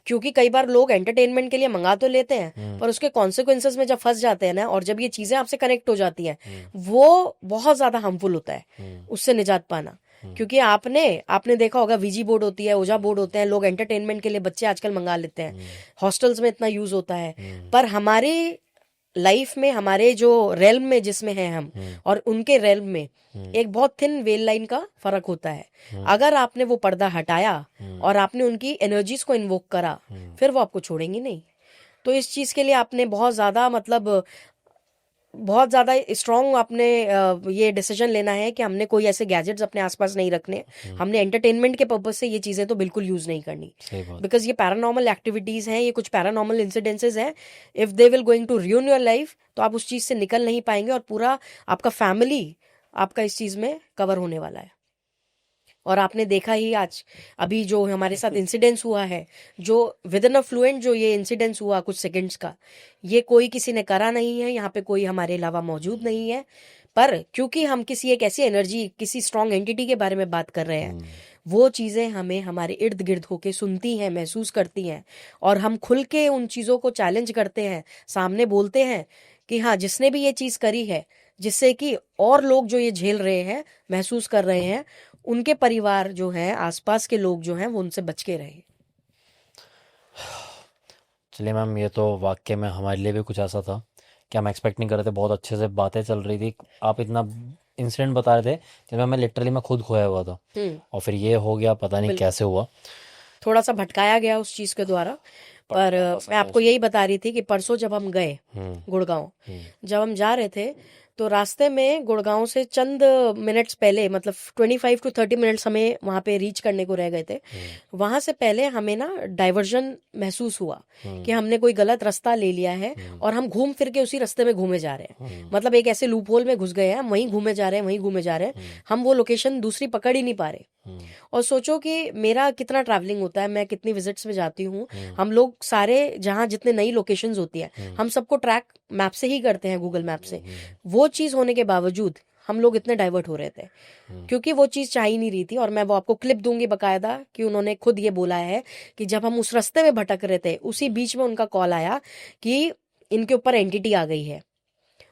क्योंकि कई बार लोग एंटरटेनमेंट के लिए मंगा तो लेते हैं पर उसके कॉन्सिक्वेंसेस में जब फंस जाते हैं ना, और जब ये चीजें आपसे कनेक्ट हो जाती हैं, वो बहुत ज्यादा हार्मफुल होता है उससे निजात पाना। क्योंकि आपने देखा होगा, वीजी बोर्ड होती है, ओजा बोर्ड होते हैं, लोग एंटरटेनमेंट के लिए बच्चे आजकल मंगा लेते हैं, हॉस्टल्स में इतना यूज होता है, पर हमारी लाइफ में हमारे जो रेल्म में जिसमें हैं हम और उनके रेल्म में एक बहुत थिन वेल लाइन का फर्क होता है। अगर आपने वो पर्दा हटाया और आपने उनकी एनर्जीज को इन्वोक करा, फिर वो आपको छोड़ेंगी नहीं। तो इस चीज के लिए आपने बहुत ज्यादा मतलब बहुत ज़्यादा स्ट्रॉन्ग आपने ये डिसीजन लेना है कि हमने कोई ऐसे गैजेट्स अपने आसपास नहीं रखने। हमने एंटरटेनमेंट के पर्पज से ये चीज़ें तो बिल्कुल यूज़ नहीं करनी, बिकॉज ये पैरानॉर्मल एक्टिविटीज़ हैं, ये कुछ पैरानॉर्मल इंसिडेंसेस हैं। If they will going to ruin your life, तो आप उस चीज़ से निकल नहीं पाएंगे और पूरा आपका फैमिली आपका इस चीज़ में कवर होने वाला है। और आपने देखा ही आज अभी जो हमारे साथ इंसिडेंस हुआ है, जो विद इन अ फ्लुएंट जो ये इंसिडेंस हुआ कुछ सेकंड्स का, ये कोई किसी ने करा नहीं है, यहाँ पे कोई हमारे अलावा मौजूद नहीं है। पर क्योंकि हम किसी एक ऐसी एनर्जी, किसी स्ट्रांग एंटिटी के बारे में बात कर रहे हैं, वो चीज़ें हमें हमारे इर्द गिर्द होके सुनती हैं, महसूस करती हैं, और हम खुल के उन चीज़ों को चैलेंज करते हैं, सामने बोलते हैं कि हाँ, जिसने भी ये चीज़ करी है, जिससे कि और लोग जो ये झेल रहे हैं, महसूस कर रहे हैं, उनके परिवार जो है, आसपास के लोग जो हैं, वो उनसे बच के रहे। चलिए मैम, ये तो वाकई में हमारे लिए भी कुछ ऐसा था कि हम एक्सपेक्ट नहीं कर रहे थे। बहुत अच्छे से बातें चल रही थी, आप इतना इंसिडेंट बता रहे थे जिसमें मैं खुद खोया हुआ था, और फिर ये हो गया, पता नहीं कैसे हुआ। थोड़ा सा भटकाया गया उस चीज़ के द्वारा। पर मैं आपको यही बता रही थी कि परसों जब हम गए गुड़गांव, जब हम जा रहे थे, तो रास्ते में गुड़गांव से चंद मिनट्स पहले, मतलब 25 to 30 मिनट्स हमें वहाँ पे रीच करने को रह गए थे। वहाँ से पहले हमें ना डाइवर्जन महसूस हुआ कि हमने कोई गलत रास्ता ले लिया है और हम घूम फिर के उसी रास्ते में घूमे जा रहे हैं। मतलब एक ऐसे लूप होल में घुस गए हैं, हम वहीं घूमे जा रहे हैं, वहीं घूमे जा रहे हैं, हम वो लोकेशन दूसरी पकड़ ही नहीं पा रहे। और सोचो कि मेरा कितना ट्रैवलिंग होता है, मैं कितनी विजिट्स में जाती हूँ, हम लोग सारे जहाँ जितने नई लोकेशंस होती है, हम सबको ट्रैक मैप से ही करते हैं, गूगल मैप से। वो चीज़ होने के बावजूद हम लोग इतने डाइवर्ट हो रहे थे, क्योंकि वो चीज़ चाह ही नहीं रही थी। और मैं वो आपको क्लिप दूंगी बकायदा, कि उन्होंने खुद ये बोला है कि जब हम उस रास्ते में भटक रहे थे, उसी बीच में उनका कॉल आया कि इनके ऊपर एंटिटी आ गई है,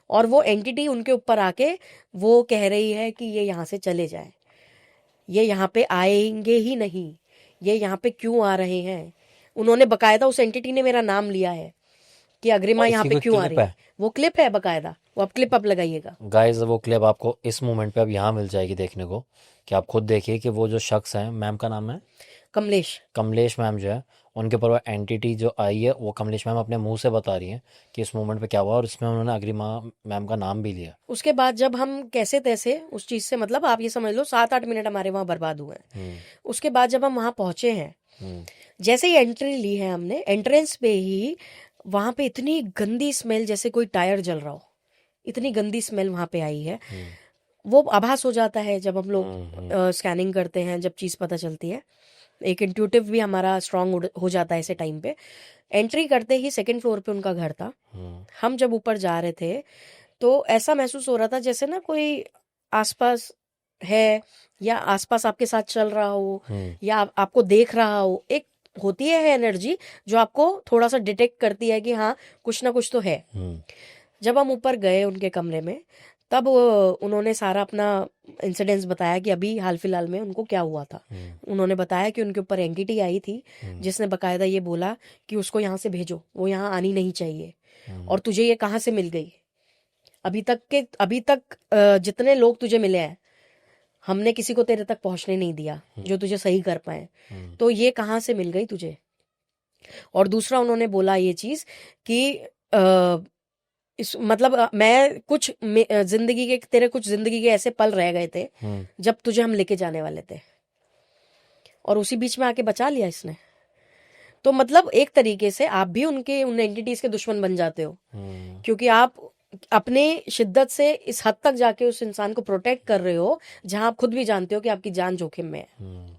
और वो एंटिटी उनके ऊपर आके वो कह रही है कि ये यहाँ से चले जाए, ये यहाँ पे आएंगे ही नहीं, ये यहाँ पे क्यों आ रहे हैं। उन्होंने बकायदा, उस एंटिटी ने मेरा नाम लिया है कि अग्रिमा यहाँ पे क्यों आ रही है। वो क्लिप है बकायदा, वो आप क्लिप आप लगाइएगा गाइस। वो क्लिप आपको इस मोमेंट पे अब यहाँ मिल जाएगी देखने को, कि आप खुद देखिए कि वो जो शख्स है, मैम का नाम है कमलेश मैम, जो है उनके ऊपर वो एंटिटी जो आई है, वो कमलेश मैम अपने मुंह से बता रही हैं कि इस मोमेंट पे क्या हुआ, और इसमें उन्होंने अग्रिमा मैम का नाम भी लिया। उसके बाद जब हम कैसे तैसे उस चीज़ से, मतलब आप ये समझ लो 7-8 मिनट हमारे वहाँ बर्बाद हुए हैं। उसके बाद जब हम वहाँ पहुँचे हैं, जैसे ही एंट्री ली है हमने, एंट्रेंस पे ही वहाँ पे इतनी गंदी स्मेल, जैसे कोई टायर जल रहा हो, इतनी गंदी स्मेल वहाँ पे आई है। वो आभास हो जाता है जब हम लोग स्कैनिंग करते हैं, जब चीज़ पता चलती है, एक इंट्यूटिव भी हमारा स्ट्रांग हो जाता है ऐसे टाइम पे। एंट्री करते ही 2nd फ्लोर पे उनका घर था। हम जब ऊपर जा रहे थे, तो ऐसा महसूस हो रहा था जैसे ना कोई आसपास है, या आसपास आपके साथ चल रहा हो, या आपको देख रहा हो। एक होती है एनर्जी जो आपको थोड़ा सा डिटेक्ट करती है कि हाँ, कुछ ना कुछ तो है। जब हम ऊपर गए उनके कमरे में, तब उन्होंने सारा अपना इंसिडेंट्स बताया कि अभी हाल फिलहाल में उनको क्या हुआ था। उन्होंने बताया कि उनके ऊपर एंटिटी आई थी, जिसने बकायदा ये बोला कि उसको यहाँ से भेजो, वो यहाँ आनी नहीं चाहिए, और तुझे ये कहाँ से मिल गई। अभी तक जितने लोग तुझे मिले हैं, हमने किसी को तेरे तक पहुंचने नहीं दिया जो तुझे सही कर पाए, तो ये कहाँ से मिल गई तुझे। और दूसरा उन्होंने बोला ये चीज कि इस मतलब मैं कुछ जिंदगी के, तेरे कुछ जिंदगी के ऐसे पल रह गए थे जब तुझे हम लेके जाने वाले थे, और उसी बीच में आके बचा लिया इसने। तो मतलब एक तरीके से आप भी उन एंटिटीज के दुश्मन बन जाते हो, क्योंकि आप अपने शिद्दत से इस हद तक जाके उस इंसान को प्रोटेक्ट कर रहे हो जहां आप खुद भी जानते हो कि आपकी जान जोखिम में है।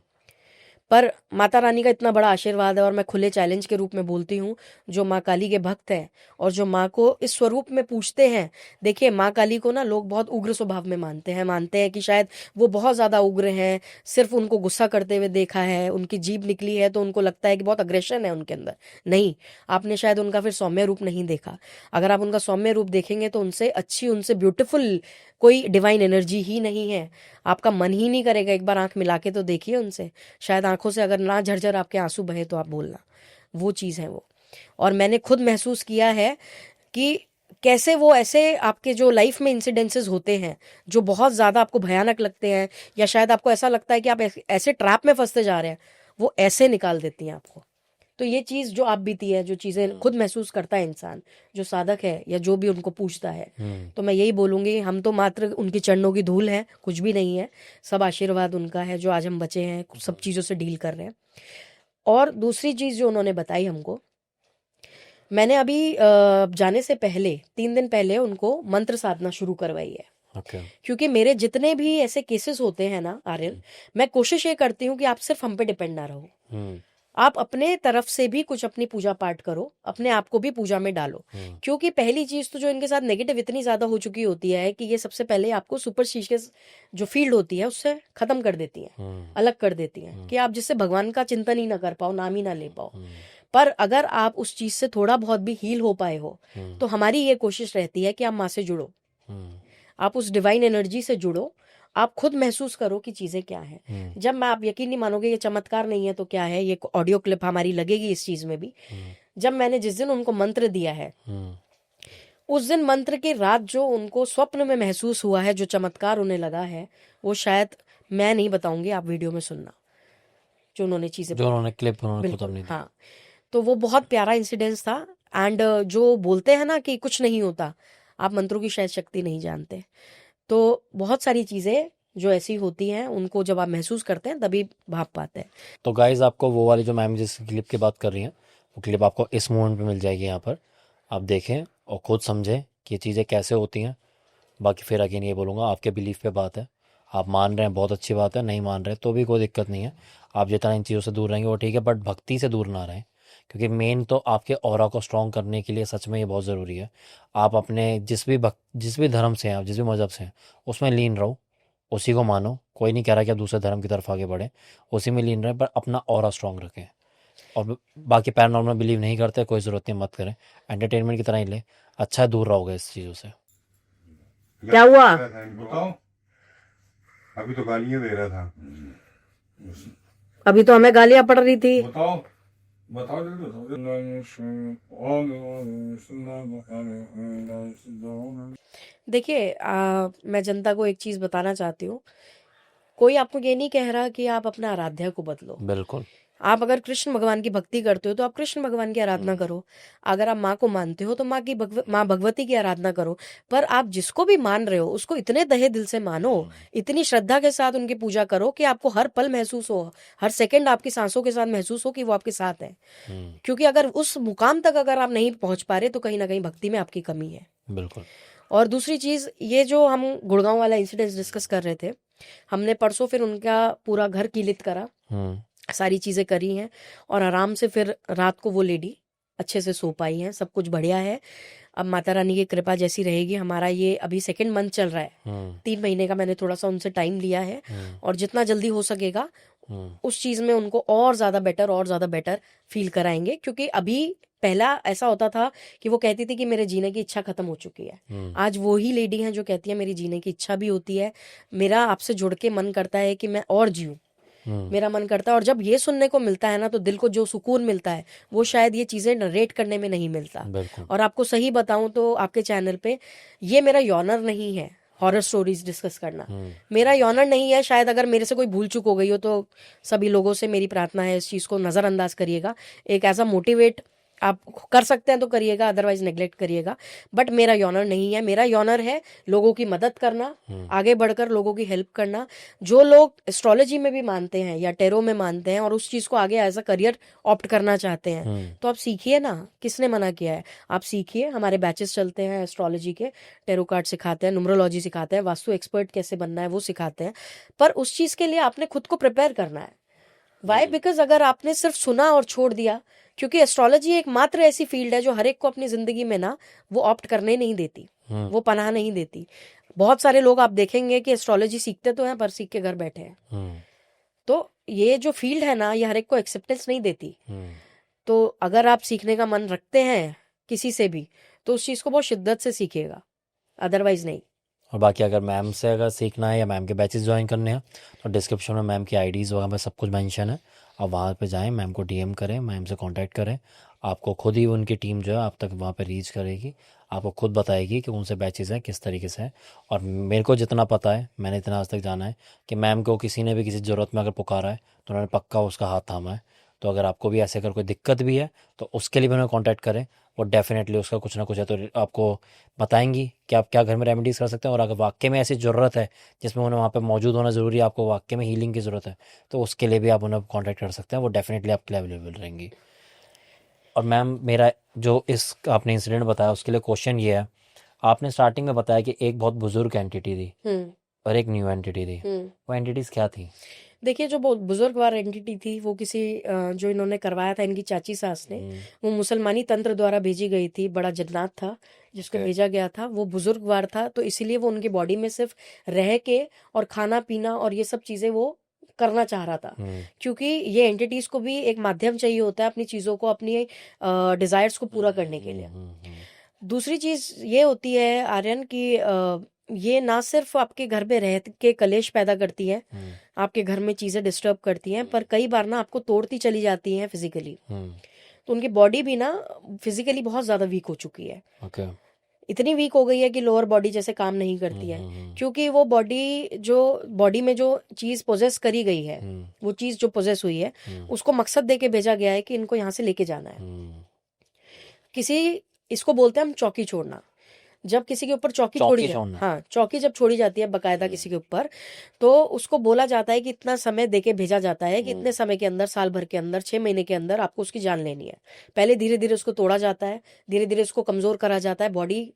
पर माता रानी का इतना बड़ा आशीर्वाद है, और मैं खुले चैलेंज के रूप में बोलती हूँ, जो माँ काली के भक्त हैं और जो माँ को इस स्वरूप में पूछते हैं। देखिए, माँ काली को ना लोग बहुत उग्र स्वभाव में मानते हैं कि शायद वो बहुत ज़्यादा उग्र हैं, सिर्फ उनको गुस्सा करते हुए देखा है, उनकी जीभ निकली है तो उनको लगता है कि बहुत अग्रेशन है उनके अंदर। नहीं, आपने शायद उनका फिर सौम्य रूप नहीं देखा। अगर आप उनका सौम्य रूप देखेंगे तो उनसे अच्छी, उनसे ब्यूटीफुल कोई डिवाइन एनर्जी ही नहीं है। आपका मन ही नहीं करेगा, एक बार आंख मिला के तो देखिए उनसे, शायद आंखों से अगर ना झरझर आपके आंसू बहे तो आप बोलना, वो चीज़ है वो। और मैंने खुद महसूस किया है कि कैसे वो ऐसे आपके जो लाइफ में इंसिडेंसेस होते हैं जो बहुत ज़्यादा आपको भयानक लगते हैं, या शायद आपको ऐसा लगता है कि आप ऐसे ट्रैप में फंसते जा रहे हैं, वो ऐसे निकाल देती हैं आपको। तो ये चीज़ जो आप बीती है, जो चीज़ें खुद महसूस करता है इंसान, जो साधक है या जो भी उनको पूछता है, तो मैं यही बोलूँगी, हम तो मात्र उनकी चरणों की धूल हैं, कुछ भी नहीं है। सब आशीर्वाद उनका है जो आज हम बचे हैं, सब चीज़ों से डील कर रहे हैं। और दूसरी चीज़ जो उन्होंने बताई हमको, मैंने अभी जाने से पहले 3 दिन पहले उनको मंत्र साधना शुरू करवाई है। ओके। क्योंकि मेरे जितने भी ऐसे केसेस होते हैं ना आर्यन, मैं कोशिश ये करती हूँ कि आप सिर्फ हम पे डिपेंड ना रहो, आप अपने तरफ से भी कुछ अपनी पूजा पाठ करो, अपने आप को भी पूजा में डालो। क्योंकि पहली चीज तो जो इनके साथ नेगेटिव इतनी ज्यादा हो चुकी होती है कि ये सबसे पहले आपको सुपरस्टिशियस जो फील्ड होती है उससे खत्म कर देती है, अलग कर देती है, कि आप जिससे भगवान का चिंतन ही ना कर पाओ, नाम ही ना ले पाओ। पर अगर आप उस चीज से थोड़ा बहुत भी हील हो पाए हो, तो हमारी ये कोशिश रहती है कि आप माँ से जुड़ो, आप उस डिवाइन एनर्जी से जुड़ो, आप खुद महसूस करो कि चीजें क्या हैं। जब मैं, आप यकीन नहीं मानोगे, ये चमत्कार नहीं है तो क्या है, ये ऑडियो क्लिप हमारी लगेगी इस चीज में भी। जब मैंने जिस दिन उनको मंत्र दिया है, उस दिन मंत्र की रात जो उनको स्वप्न में महसूस हुआ है, जो चमत्कार उन्हें लगा है, वो शायद मैं नहीं बताऊंगी, आप वीडियो में सुनना जो उन्होंने चीजें, जो उन्होंने क्लिप उन्होंने खुद बिल्कुल अपनी दी। हाँ। तो वो बहुत प्यारा इंसिडेंस था। एंड जो बोलते हैं ना कि कुछ नहीं होता, आप मंत्रों की शायद शक्ति नहीं जानते। तो बहुत सारी चीजें जो ऐसी होती हैं, उनको जब आप महसूस करते हैं तभी भाप पाते हैं। तो गाइज, आपको वो वाली जो मैम जिस क्लिप की बात कर रही हैं, वो क्लिप आपको इस मोमेंट पे मिल जाएगी यहाँ पर, आप देखें और खुद समझें कि ये चीज़ें कैसे होती हैं। बाकी फिर अगेन ये बोलूँगा, आपके बिलीफ पे बात है, आप मान रहे हैं बहुत अच्छी बात है, नहीं मान रहे तो भी कोई दिक्कत नहीं है, आप जितना इन चीज़ों से दूर रहेंगे वो ठीक है, बट भक्ति से दूर ना रहें, क्योंकि मेन तो आपके ऑरा को स्ट्रॉन्ग करने के लिए सच में ये बहुत ज़रूरी है। आप अपने जिस भी धर्म से हैं, आप जिस भी मज़हब से हैं, उसमें लीन रहो, उसी को मानो। कोई नहीं कह रहा कि आप दूसरे धर्म की तरफ आगे बढ़ें, उसी में लीन रहें, पर अपना ऑरा स्ट्रॉन्ग रखें। और बाकी पैरानॉर्मल बिलीव नहीं करते, कोई ज़रूरत नहीं, मत करें, एंटरटेनमेंट की तरह ही ले, अच्छा है, दूर रहोगे इस चीज़ों से। क्या हुआ? बताओ, अभी तो गालियां दे रहा था। अभी तो हमें गालियां पड़ रही थी। बताओ बताओ जल्दी बताओ। देखिए, मैं जनता को एक चीज बताना चाहती हूँ, कोई आपको ये नहीं कह रहा कि आप अपना आराध्या को बदलो। बिल्कुल। आप अगर कृष्ण भगवान की भक्ति करते हो तो आप कृष्ण भगवान की आराधना करो। अगर आप माँ को मानते हो तो माँ भगवती की आराधना करो। पर आप जिसको भी मान रहे हो उसको इतने तहे दिल से मानो, इतनी श्रद्धा के साथ उनकी पूजा करो कि आपको हर पल महसूस हो, हर सेकंड आपकी सांसों के साथ महसूस हो कि वो आपके साथ है। क्योंकि अगर उस मुकाम तक अगर आप नहीं पहुंच पा रहे तो कहीं ना कहीं भक्ति में आपकी कमी है। बिल्कुल। और दूसरी चीज, ये जो हम गुड़गांव वाला इंसिडेंट डिस्कस कर रहे थे, हमने परसों फिर उनका पूरा घर कीलित करा, सारी चीजें करी हैं, और आराम से फिर रात को वो लेडी अच्छे से सो पाई हैं, सब कुछ बढ़िया है। अब माता रानी की कृपा जैसी रहेगी, हमारा ये अभी 2nd मंथ चल रहा है, 3 महीने का मैंने थोड़ा सा उनसे टाइम लिया है, और जितना जल्दी हो सकेगा उस चीज में उनको और ज्यादा बेटर फील कराएंगे। क्योंकि अभी पहला ऐसा होता था कि वो कहती थी कि मेरे जीने की इच्छा खत्म हो चुकी है, आज वो ही लेडी हैं जो कहती है मेरी जीने की इच्छा भी होती है, मेरा आपसे जुड़ के मन करता है कि मैं और जीऊं, मेरा मन करता है। और जब ये सुनने को मिलता है ना, तो दिल को जो सुकून मिलता है वो शायद ये चीजें नरेट करने में नहीं मिलता। और आपको सही बताऊं तो आपके चैनल पे ये मेरा यॉनर नहीं है हॉरर स्टोरीज डिस्कस करना, मेरा यॉनर नहीं है। शायद अगर मेरे से कोई भूल चूक हो गई हो तो सभी लोगों से मेरी प्रार्थना है, इस चीज को नजरअंदाज करिएगा। एक ऐसा मोटिवेट आप कर सकते हैं तो करिएगा, अदरवाइज नेग्लेक्ट करिएगा। बट मेरा यॉनर नहीं है, मेरा यॉनर है लोगों की मदद करना, आगे बढ़कर लोगों की हेल्प करना। जो लोग एस्ट्रोलॉजी में भी मानते हैं या टेरो में मानते हैं और उस चीज को आगे एज अ करियर ऑप्ट करना चाहते हैं, तो आप सीखिए ना, किसने मना किया है, आप सीखिए। हमारे बैचेस चलते हैं एस्ट्रोलॉजी के, टेरो कार्ड सिखाते हैं, न्यूमरोलॉजी सिखाते हैं, वास्तु एक्सपर्ट कैसे बनना है वो सिखाते हैं। पर उस चीज के लिए आपने खुद को प्रिपेयर करना है। वाई? बिकॉज अगर आपने सिर्फ सुना और छोड़ दिया, क्योंकि एस्ट्रोलॉजी एक मात्र ऐसी फील्ड है जो हर एक को अपनी जिंदगी में ना वो ऑप्ट करने नहीं देती, वो पनाह नहीं देती। बहुत सारे लोग आप देखेंगे कि एस्ट्रोलॉजी सीखते तो हैं पर सीख के घर बैठे हैं। तो ये जो फील्ड है ना, ये हर एक को एक्सेप्टेंस नहीं देती। तो अगर आप सीखने का मन रखते हैं किसी से भी, तो उस चीज को बहुत शिद्दत से सीखिएगा, अदरवाइज नहीं। और बाकी अगर मैम से अगर सीखना है या मैम के बैचेस ज्वाइन करने हैं तो डिस्क्रिप्शन में मैम की आईडीज़ वगैरह पे सब कुछ मेंशन है, आप वहाँ पे जाएं, मैम को डीएम करें, मैम से कांटेक्ट करें, आपको खुद ही उनकी टीम जो है आप तक वहाँ पे रीच करेगी, आपको खुद बताएगी कि कौन से बैचेज़ हैं, किस तरीके से हैं। और मेरे को जितना पता है, मैंने इतना आज तक जाना है कि मैम को किसी ने भी किसी ज़रूरत में अगर पुकारा है तो उन्होंने पक्का उसका हाथ थामा है। तो अगर आपको भी ऐसे अगर कोई दिक्कत भी है तो उसके लिए भी उन्हें कॉन्टैक्ट करें, वो डेफिनेटली उसका कुछ ना कुछ है तो आपको बताएंगी कि आप क्या घर में रेमेडीज़ कर सकते हैं। और अगर वाकई में ऐसी ज़रूरत है जिसमें उन्हें वहाँ पे मौजूद होना ज़रूरी है, आपको वाकई में हीलिंग की ज़रूरत है, तो उसके लिए भी आप उन्हें कॉन्टैक्ट कर सकते हैं, वो डेफिनेटली आपके लिए अवेलेबल रहेंगी। और मैम मेरा जो इस आपने इंसिडेंट बताया उसके लिए क्वेश्चन ये है, आपने स्टार्टिंग में बताया कि एक बहुत बुजुर्ग एंटिटी थी हम्म और एक न्यू एंटिटी थी, हम्म वो एंटिटीज़ क्या थी? देखिए, जो बहुत बुजुर्गवार एंटिटी थी वो किसी जो इन्होंने करवाया था इनकी चाची सास ने, वो मुसलमानी तंत्र द्वारा भेजी गई थी। बड़ा जन्नात था जिसको Okay. भेजा गया था, वो बुजुर्गवार था, तो इसीलिए वो उनकी बॉडी में सिर्फ रह के और खाना पीना और ये सब चीजें वो करना चाह रहा था। क्योंकि ये एंटिटीज को भी एक माध्यम चाहिए होता है अपनी चीजों को, अपनी डिजायर्स को पूरा करने के लिए। दूसरी चीज ये होती है आर्यन की, ये ना सिर्फ आपके घर में रह के कलेश पैदा करती है, आपके घर में चीजें डिस्टर्ब करती हैं, पर कई बार ना आपको तोड़ती चली जाती हैं फिजिकली। तो उनकी बॉडी भी ना फिजिकली बहुत ज्यादा वीक हो चुकी है। ओके। इतनी वीक हो गई है कि लोअर बॉडी जैसे काम नहीं करती है, क्योंकि वो बॉडी में जो चीज पोजेस करी गई है, वो चीज जो पोजेस हुई है, उसको मकसद दे के भेजा गया है कि इनको यहाँ से लेके जाना है। इसको बोलते हैं हम चौकी छोड़ना। जब किसी के ऊपर चौकी छोड़ी छोड़ना। हाँ, चौकी जब छोड़ी जाती है बकायदा किसी के ऊपर, तो उसको बोला जाता है कि इतना समय देके भेजा जाता है कि इतने समय के अंदर, साल भर के अंदर, 6 महीने के अंदर आपको उसकी जान लेनी है। पहले धीरे धीरे उसको तोड़ा जाता है, धीरे धीरे उसको कमजोर करा जाता है, बॉडी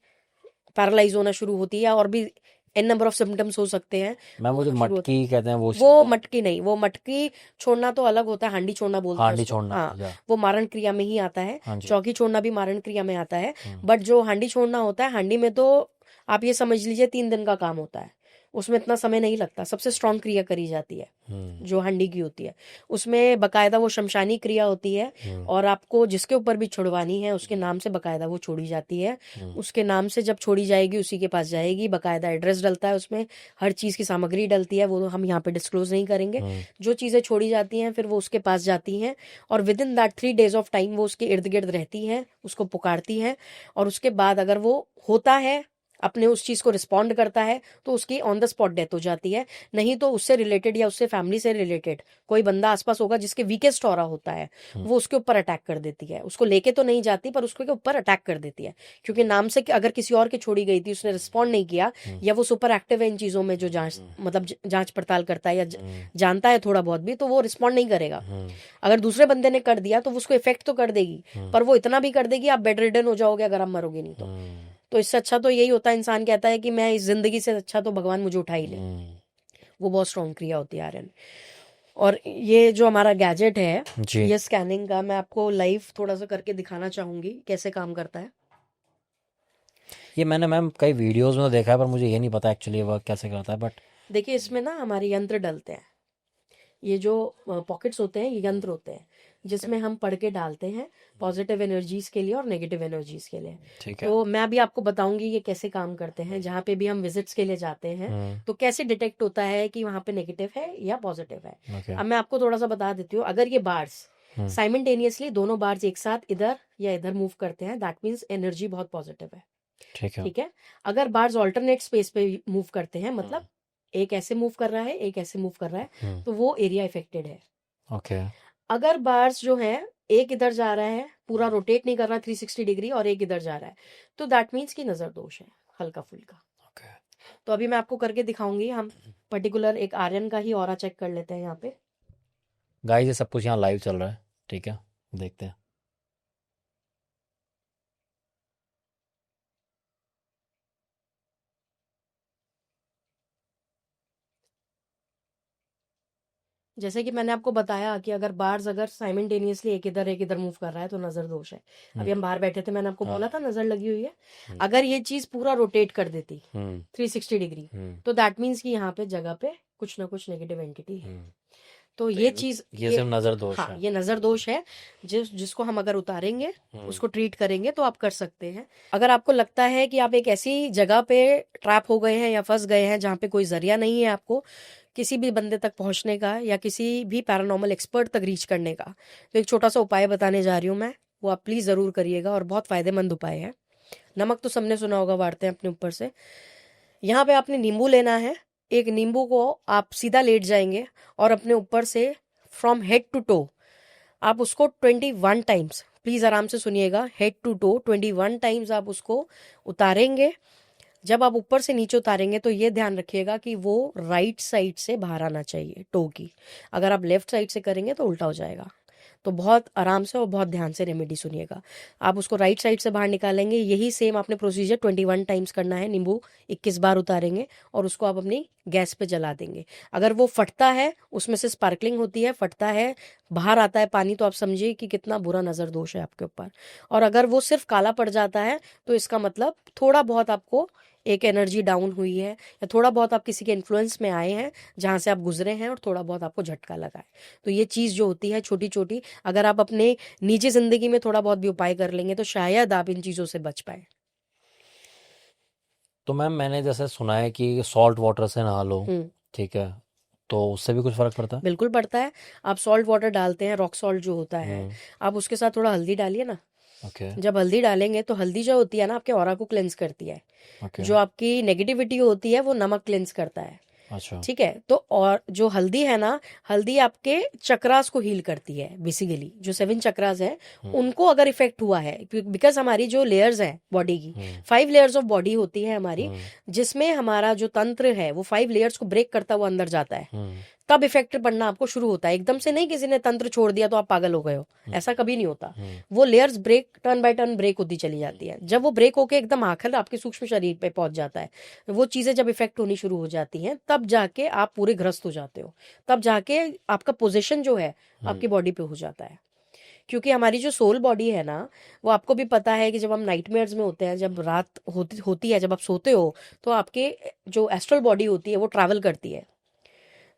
पैरालाइज होना शुरू होती है और भी एन नंबर ऑफ सिम्टम्स हो सकते हैं। मैम वो जो मटकी कहते हैं वो मटकी नहीं, वो मटकी छोड़ना तो अलग होता है, हांडी छोड़ना बोलते हैं हांडी उसको। छोड़ना, हाँ, या। वो मारण क्रिया में ही आता है। हाँ जी। चौकी छोड़ना भी मारण क्रिया में आता है। बट जो हांडी छोड़ना होता है, हांडी में तो आप ये समझ लीजिए 3 दिन का काम होता है, उसमें इतना समय नहीं लगता। सबसे स्ट्रांग क्रिया करी जाती है जो हांडी की होती है, उसमें बकायदा वो शमशानी क्रिया होती है, और आपको जिसके ऊपर भी छुड़वानी है उसके नाम से बकायदा वो छोड़ी जाती है। उसके नाम से जब छोड़ी जाएगी उसी के पास जाएगी, बकायदा एड्रेस डलता है उसमें, हर चीज की सामग्री डलती है, वो हम यहाँ पे डिस्क्लोज नहीं करेंगे। जो चीजें छोड़ी जाती हैं फिर वो उसके पास जाती हैं, और with in that 3 days of time वो उसके इर्द गिर्द रहती हैं, उसको पुकारती हैं, और उसके बाद अगर वो होता है, अपने उस चीज को रिस्पॉन्ड करता है, तो उसकी ऑन द स्पॉट डेथ हो जाती है। नहीं तो उससे रिलेटेड या उससे फैमिली से रिलेटेड कोई बंदा आसपास होगा जिसके वीकेस्ट ऑरा होता है, वो उसके ऊपर अटैक कर देती है। उसको लेके तो नहीं जाती पर उसके ऊपर अटैक कर देती है, क्योंकि नाम से अगर किसी और की छोड़ी गई थी, उसने रिस्पॉन्ड नहीं किया, या वो सुपर एक्टिव है इन चीजों में, जो जांच पड़ताल करता है या जानता है थोड़ा बहुत भी, तो वो रिस्पॉन्ड नहीं करेगा। अगर दूसरे बंदे ने कर दिया तो उसको इफेक्ट तो कर देगी, पर वो इतना भी कर देगी आप बेड रिडन हो जाओगे अगर आप मरोगे नहीं तो इससे अच्छा तो यही होता है, इंसान कहता है कि मैं इस जिंदगी से अच्छा तो भगवान मुझे उठा ही ले। वो बहुत स्ट्रॉन्ग क्रिया होती है आर्यन। और ये जो हमारा गैजेट है जी। ये स्कैनिंग का, मैं आपको लाइव थोड़ा सा करके दिखाना चाहूंगी कैसे काम करता है। ये मैंने मैम कई वीडियोस में देखा है पर मुझे ये नहीं पता एक्चुअली वर्क कैसे करता है। बट देखिए, इसमें ना हमारे यंत्र डलते हैं, ये जो पॉकेट्स होते हैं ये यंत्र होते हैं जिसमें हम पढ़ के डालते हैं पॉजिटिव एनर्जीज के लिए और नेगेटिव एनर्जीज के लिए। ठीक है। तो मैं अभी आपको बताऊंगी ये कैसे काम करते हैं। जहाँ पे भी हम विजिट्स के लिए जाते हैं तो कैसे डिटेक्ट होता है कि वहाँ पे नेगेटिव है या पॉजिटिव है। ओके। अब मैं आपको थोड़ा सा बता देती हूँ। अगर ये बार्स साइमल्टेनियसली दोनों बार्स एक साथ इधर या इधर मूव करते हैं, दैट मीन्स एनर्जी बहुत पॉजिटिव है। ठीक है। ठीक है। अगर बार्स ऑल्टरनेट स्पेस पे मूव करते हैं, मतलब एक ऐसे मूव कर रहा है, एक ऐसे मूव कर रहा है, तो वो एरिया इफेक्टेड है। ओके। अगर बार्स जो है एक इधर जा रहा है, पूरा रोटेट नहीं कर रहा 360 डिग्री, और एक इधर जा रहा है, तो दैट मीन्स कि नजर दोष है हल्का फुल्का। ओके। तो अभी मैं आपको करके दिखाऊंगी। हम पर्टिकुलर एक आर्यन का ही ऑरा चेक कर लेते हैं यहाँ पे। गाइस ये सब कुछ यहाँ लाइव चल रहा है, ठीक है, देखते हैं। जैसे कि मैंने आपको बताया कि अगर साइमल्टेनियसली एक इधर मूव कर रहा है तो नजर दोष है। अभी हम बाहर बैठे थे, मैंने आपको बोला था नजर लगी हुई है। अगर ये चीज पूरा रोटेट कर देती 360 डिग्री, तो दैट मीन्स कि यहाँ पे जगह पे कुछ ना कुछ नेगेटिव एंटिटी है। तो ये चीज ये सिर्फ नजर दोष हाँ, है। ये नजर दोष है जिसको हम अगर उतारेंगे, उसको ट्रीट करेंगे तो आप कर सकते हैं। अगर आपको लगता है कि आप एक ऐसी जगह पे ट्रैप हो गए हैं या फंस गए हैं जहाँ पे कोई जरिया नहीं है आपको किसी भी बंदे तक पहुंचने का या किसी भी पैरानॉर्मल एक्सपर्ट तक रीच करने का, तो एक छोटा सा उपाय बताने जा रही हूँ मैं। वो आप प्लीज़ ज़रूर करिएगा और बहुत फ़ायदेमंद उपाय है। नमक तो सबने सुना होगा, वाड़ते हैं अपने ऊपर से। यहाँ पे आपने नींबू लेना है। एक नींबू को आप सीधा लेट जाएंगे और अपने ऊपर से फ्रॉम हेड टू टो आप उसको 21 टाइम्स, प्लीज़ आराम से सुनिएगा, हेड टू टो 21 टाइम्स आप उसको उतारेंगे। जब आप ऊपर से नीचे उतारेंगे तो ये ध्यान रखिएगा कि वो राइट साइड से बाहर आना चाहिए टो की। अगर आप लेफ्ट साइड से करेंगे तो उल्टा हो जाएगा। तो बहुत आराम से और बहुत ध्यान से रेमेडी सुनिएगा। आप उसको राइट साइड से बाहर निकालेंगे। यही सेम आपने प्रोसीजर 21 टाइम्स करना है। नींबू 21 बार उतारेंगे और उसको आप अपनी गैस पे जला देंगे। अगर वो फटता है, उसमें से स्पार्कलिंग होती है, फटता है, बाहर आता है पानी, तो आप समझिए कि कितना बुरा नज़र दोष है आपके ऊपर। और अगर वो सिर्फ काला पड़ जाता है तो इसका मतलब थोड़ा बहुत आपको एक एनर्जी डाउन हुई है या थोड़ा बहुत आप किसी के इन्फ्लुएंस में आए हैं जहाँ से आप गुजरे हैं और थोड़ा बहुत आपको झटका लगा है। तो ये चीज़ जो होती है छोटी छोटी, अगर आप अपने निजी जिंदगी में थोड़ा बहुत भी उपाय कर लेंगे तो शायद आप इन चीज़ों से बच पाए। तो मैम मैंने जैसे सुना है कि सॉल्ट वाटर से नहा लो, ठीक है, तो उससे भी कुछ फर्क पड़ता है? बिल्कुल पड़ता है। आप सॉल्ट वाटर डालते हैं, रॉक सॉल्ट जो होता है, आप उसके साथ थोड़ा हल्दी डालिए ना। ओके जब हल्दी डालेंगे तो हल्दी जो होती है ना आपके ऑरा को क्लेंस करती है। ओके। जो आपकी नेगेटिविटी होती है वो नमक क्लेंस करता है। अच्छा। ठीक है, तो और जो हल्दी है ना, हल्दी आपके चक्रास को हील करती है। बेसिकली जो 7 चक्रास है उनको अगर इफेक्ट हुआ है, बिकॉज हमारी जो लेयर्स है बॉडी की, 5 लेयर्स ऑफ बॉडी होती है हमारी, जिसमें हमारा जो तंत्र है वो 5 लेयर्स को ब्रेक करता हुआ अंदर जाता है, तब इफेक्ट पड़ना आपको शुरू होता है। एकदम से नहीं किसी ने तंत्र छोड़ दिया तो आप पागल हो गए हो, ऐसा कभी नहीं होता। वो layers break, turn by turn break होती चली जाती है। जब वो ब्रेक होके एकदम आखिर आपके सूक्ष्म शरीर पे पहुंच जाता है, वो चीजें जब इफेक्ट होनी शुरू हो जाती हैं, तब जाके आप पूरे ग्रस्त हो जाते हो। तब जाके आपका पोजीशन जो है आपकी बॉडी पे हो जाता है। क्योंकि हमारी जो सोल बॉडी है ना, वो आपको भी पता है कि जब हम नाइटमेयर्स में होते हैं, जब रात होती है, जब आप सोते हो, तो आपके जो एस्ट्रल बॉडी होती है वो ट्रैवल करती है।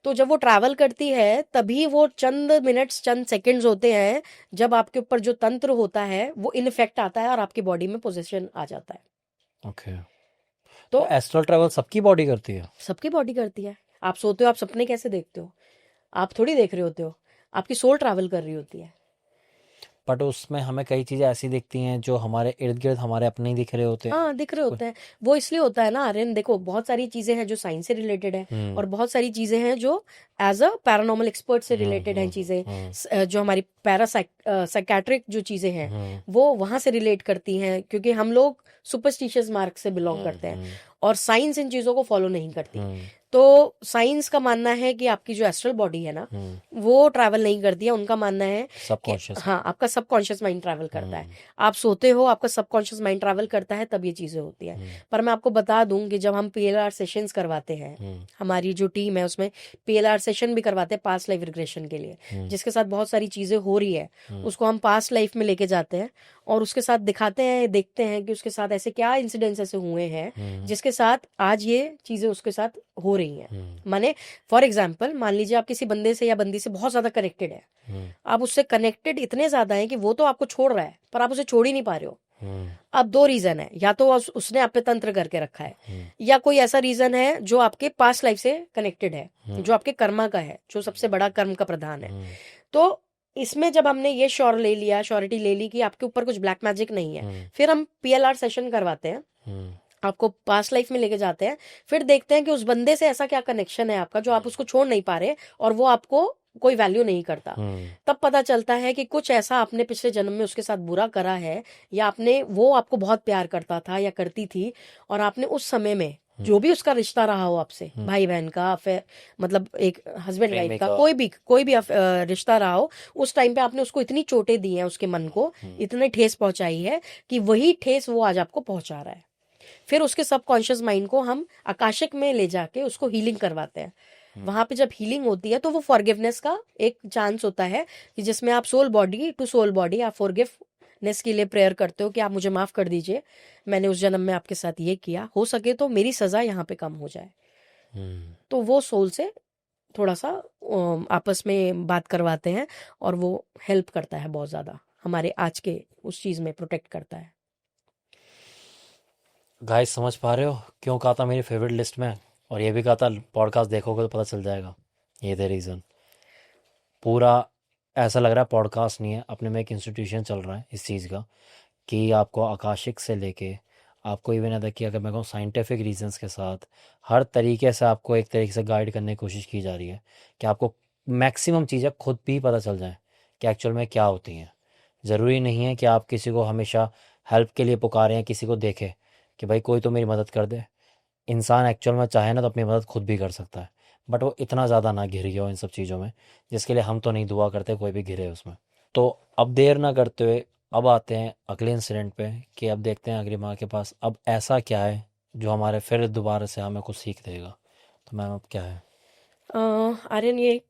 तो जब वो ट्रैवल करती है तभी वो चंद मिनट्स, चंद सेकंड्स होते हैं जब आपके ऊपर जो तंत्र होता है वो इन इफेक्ट आता है और आपकी बॉडी में पोजीशन आ जाता है। ओके। तो तो एस्ट्रल ट्रैवल सबकी बॉडी करती है? सबकी बॉडी करती है। आप सोते हो, आप सपने कैसे देखते हो? आप थोड़ी देख रहे होते हो, आपकी सोल ट्रैवल कर रही होती है। बट उसमें हमें कई चीज़ें ऐसी दिखती हैं जो हमारे इर्द गिर्द हमारे अपने ही दिख रहे होते हैं। हाँ, दिख रहे होते हैं। वो इसलिए होता है ना आर्यन, देखो बहुत सारी चीजें हैं जो साइंस से रिलेटेड है और बहुत सारी चीजें हैं जो एज अ पैरानॉर्मल एक्सपर्ट से रिलेटेड हैं चीजें। जो हमारी साइकेट्रिक जो चीजें हैं वो वहां से रिलेट करती हैं, क्योंकि हम लोग सुपरस्टिशियस मार्क से बिलोंग करते हैं और साइंस इन चीजों को फॉलो नहीं करती। तो साइंस का मानना है कि आपकी जो एस्ट्रल बॉडी है ना वो ट्रैवल नहीं करती है। उनका मानना है कि सबकॉन्शियस। हाँ, आपका सबकॉन्शियस माइंड ट्रैवल करता है। आप सोते हो, आपका सबकॉन्शियस माइंड ट्रैवल करता है, तब ये चीजें होती है। पर मैं आपको बता दूं कि जब हम पीएलआर सेशंस करवाते हैं, हमारी जो टीम है उसमें पीएलआर सेशन भी करवाते हैं पास्ट लाइफ रिग्रेशन के लिए, जिसके साथ बहुत सारी चीजें हो रही है, उसको हम पास्ट लाइफ में लेके जाते हैं और उसके साथ दिखाते हैं, देखते हैं कि उसके साथ ऐसे क्या इंसिडेंट्स ऐसे हुए हैं जिसके साथ आज ये चीजें उसके साथ हो रही हैं। माने फॉर एग्जाम्पल, मान लीजिए आप किसी बंदे से या बंदी से बहुत ज्यादा कनेक्टेड है, आप उससे कनेक्टेड इतने ज्यादा हैं कि वो तो आपको छोड़ रहा है पर आप उसे छोड़ ही नहीं पा रहे हो। अब 2 रीजन है, या तो उसने आप पे तंत्र करके रखा है, या कोई ऐसा रीजन है जो आपके पास्ट लाइफ से कनेक्टेड है, जो आपके कर्मा का है, जो सबसे बड़ा कर्म का प्रधान है। तो इसमें जब हमने ये श्योरिटी ले ली कि आपके ऊपर कुछ ब्लैक मैजिक नहीं है, फिर हम पीएलआर सेशन करवाते हैं, आपको पास्ट लाइफ में लेके जाते हैं, फिर देखते हैं कि उस बंदे से ऐसा क्या कनेक्शन है आपका जो आप उसको छोड़ नहीं पा रहे और वो आपको कोई वैल्यू नहीं करता। तब पता चलता है कि कुछ ऐसा आपने पिछले जन्म में उसके साथ बुरा करा है, या आपने, वो आपको बहुत प्यार करता था या करती थी और आपने उस समय में जो भी उसका रिश्ता रहा हो आपसे, भाई बहन का, फिर मतलब एक हस्बैंड वाइफ का, कोई भी रिश्ता रहा हो, उस टाइम पे आपने उसको इतनी चोटें दी हैं, उसके मन को इतने ठेस पहुंचाई है कि वही ठेस वो आज आपको पहुंचा रहा है। फिर उसके सबकॉन्शियस माइंड को हम आकाशिक में ले जाके उसको हीलिंग करवाते हैं। वहां पे जब हीलिंग होती है तो वो फॉरगिवनेस का एक चांस होता है कि जिसमें आप soul body to soul body आप फॉरगिवनेस के लिए प्रेयर करते हो कि आप मुझे माफ कर दीजिए, मैंने उस जन्म में आपके साथ ये किया, हो सके तो मेरी सजा यहाँ पे कम हो जाए। तो वो सोल से थोड़ा सा आपस में बात करवाते हैं और वो हेल्प करता है बहुत ज्यादा, हमारे आज के उस चीज में प्रोटेक्ट करता है। गाइस समझ पा रहे हो क्यों कहा था मेरी फेवरेट लिस्ट में, और ये भी कहा था पॉडकास्ट देखोगे तो पता चल जाएगा, ये थे रीज़न। पूरा ऐसा लग रहा है पॉडकास्ट नहीं है, अपने में एक इंस्टीट्यूशन चल रहा है इस चीज़ का, कि आपको आकाशिक से लेके आपको इवन अदर कि अगर मैं कहूँ साइंटिफिक रीजंस के साथ हर तरीके से आपको एक तरीके से गाइड करने की कोशिश की जा रही है कि आपको मैक्सिमम चीज़ें खुद भी पता चल जाएं कि एक्चुअल में क्या होती हैं। ज़रूरी नहीं है कि आप किसी को हमेशा हेल्प के लिए पुकारें या किसी को देखें कि भाई कोई तो मेरी मदद कर दे। इंसान एक्चुअल में चाहे ना तो अपनी मदद खुद भी कर सकता है, बट वो इतना ज़्यादा ना घिर गया हो इन सब चीज़ों में, जिसके लिए हम तो नहीं दुआ करते कोई भी घिरे उसमें। तो अब देर ना करते हुए अब आते हैं अगले इंसिडेंट पे कि अब देखते हैं अगली माँ के पास अब ऐसा क्या है जो हमारे फिर दोबारा से हमें कुछ सीख देगा। तो मैम अब क्या है? आर्यन, ये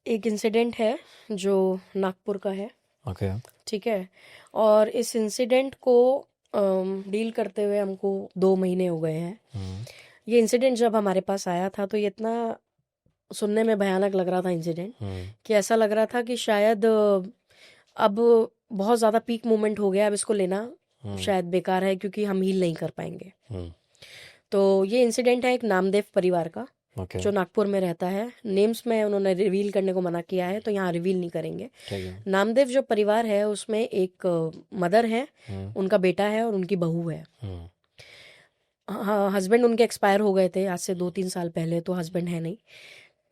एक इंसिडेंट है जो नागपुर का है, ओके। ठीक है। और इस इंसिडेंट को डील करते हुए हमको 2 महीने हो गए हैं। ये इंसिडेंट जब हमारे पास आया था तो ये इतना सुनने में भयानक लग रहा था इंसिडेंट, कि ऐसा लग रहा था कि शायद अब बहुत ज़्यादा पीक मोमेंट हो गया, अब इसको लेना शायद बेकार है क्योंकि हम हील नहीं कर पाएंगे। तो ये इंसिडेंट है एक नामदेव परिवार का, ओके। जो नागपुर में रहता है। नेम्स में उन्होंने रिवील करने को मना किया है, तो यहाँ रिवील नहीं करेंगे। ठीक है। नामदेव जो परिवार है उसमें एक मदर है, उनका बेटा है और उनकी बहू है। हस्बैंड उनके एक्सपायर हो गए थे आज से 2-3 साल पहले, तो हस्बैंड है नहीं।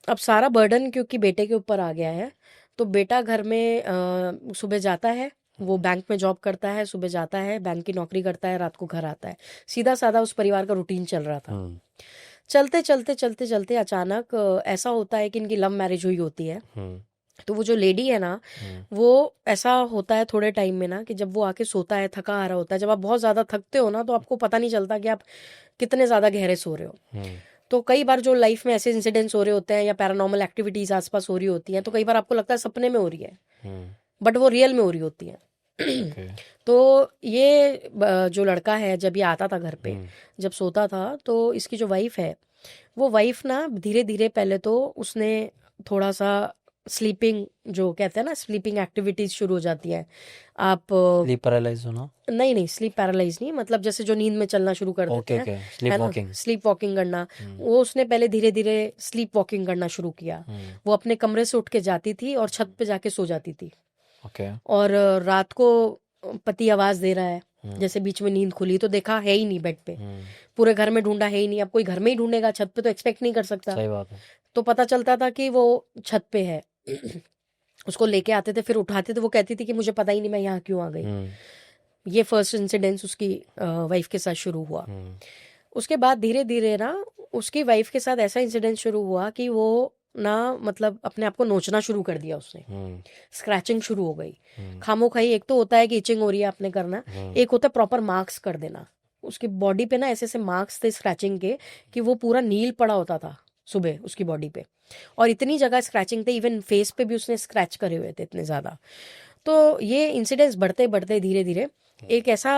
अब सारा बर्डन क्योंकि बेटे के ऊपर आ गया है, तो बेटा घर में सुबह जाता है, वो बैंक में जॉब करता है, सुबह जाता है, बैंक की नौकरी करता है, रात को घर आता है। सीधा साधा उस परिवार का रूटीन चल रहा था। चलते चलते चलते चलते अचानक ऐसा होता है कि इनकी लव मैरिज हुई होती है। तो वो जो लेडी है ना, वो ऐसा होता है थोड़े टाइम में ना कि जब वो आके सोता है, थका आ रहा होता है, जब आप बहुत ज्यादा थकते हो ना तो आपको पता नहीं चलता कि आप कितने ज्यादा गहरे सो रहे हो। तो कई बार जो लाइफ में ऐसे इंसिडेंट्स हो रहे होते हैं या पैरानॉर्मल एक्टिविटीज आसपास हो रही होती हैं, तो कई बार आपको लगता है सपने में हो रही है, बट वो रियल में हो रही होती है। तो ये जो लड़का है, जब ये आता था घर पे, जब सोता था, तो इसकी जो वाइफ है, वो वाइफ ना धीरे धीरे पहले तो उसने थोड़ा सा स्लीपिंग, जो कहते हैं ना स्लीपिंग एक्टिविटीज शुरू हो जाती है। आप स्लीप पैरालाइज होना? नहीं, स्लीप पैरालाइज नहीं, मतलब जैसे जो नींद में चलना शुरू कर देते हैं, स्लीप है ना, वॉकिंग। स्लीप वॉकिंग करना। वो उसने पहले धीरे धीरे स्लीप वॉकिंग करना शुरू किया। वो अपने कमरे से उठ के जाती थी और छत पे जाके सो जाती थी। ओके। और रात को पति आवाज दे रहा है, जैसे बीच में नींद खुली, तो देखा है ही नहीं बेड पे, पूरे घर में ढूंढा, है ही नहीं। अब कोई घर में ही ढूंढेगा, छत पे तो एक्सपेक्ट नहीं कर सकता। सही बात है। तो पता चलता था कि वो छत पे है। उसको लेके आते थे, फिर उठाते थे, वो कहती थी कि मुझे पता ही नहीं मैं यहाँ क्यों आ गई। ये फर्स्ट इंसिडेंस उसकी वाइफ के साथ शुरू हुआ। उसके बाद धीरे धीरे ना उसकी वाइफ के साथ ऐसा इंसिडेंट शुरू हुआ कि वो ना, मतलब अपने आप को नोचना शुरू कर दिया उसने। स्क्रैचिंग शुरू हो गई खामो खाई। एक तो होता है कि इचिंग हो रही है आपने करना, एक होता है प्रॉपर मार्क्स कर देना। उसकी बॉडी पे ना ऐसे ऐसे मार्क्स थे स्क्रैचिंग के कि वो पूरा नील पड़ा होता था सुबह उसकी बॉडी पे, और इतनी जगह स्क्रैचिंग थे, इवन फेस पे भी उसने स्क्रैच करे हुए थे इतने ज्यादा। तो ये इंसिडेंट्स बढ़ते बढ़ते धीरे धीरे एक ऐसा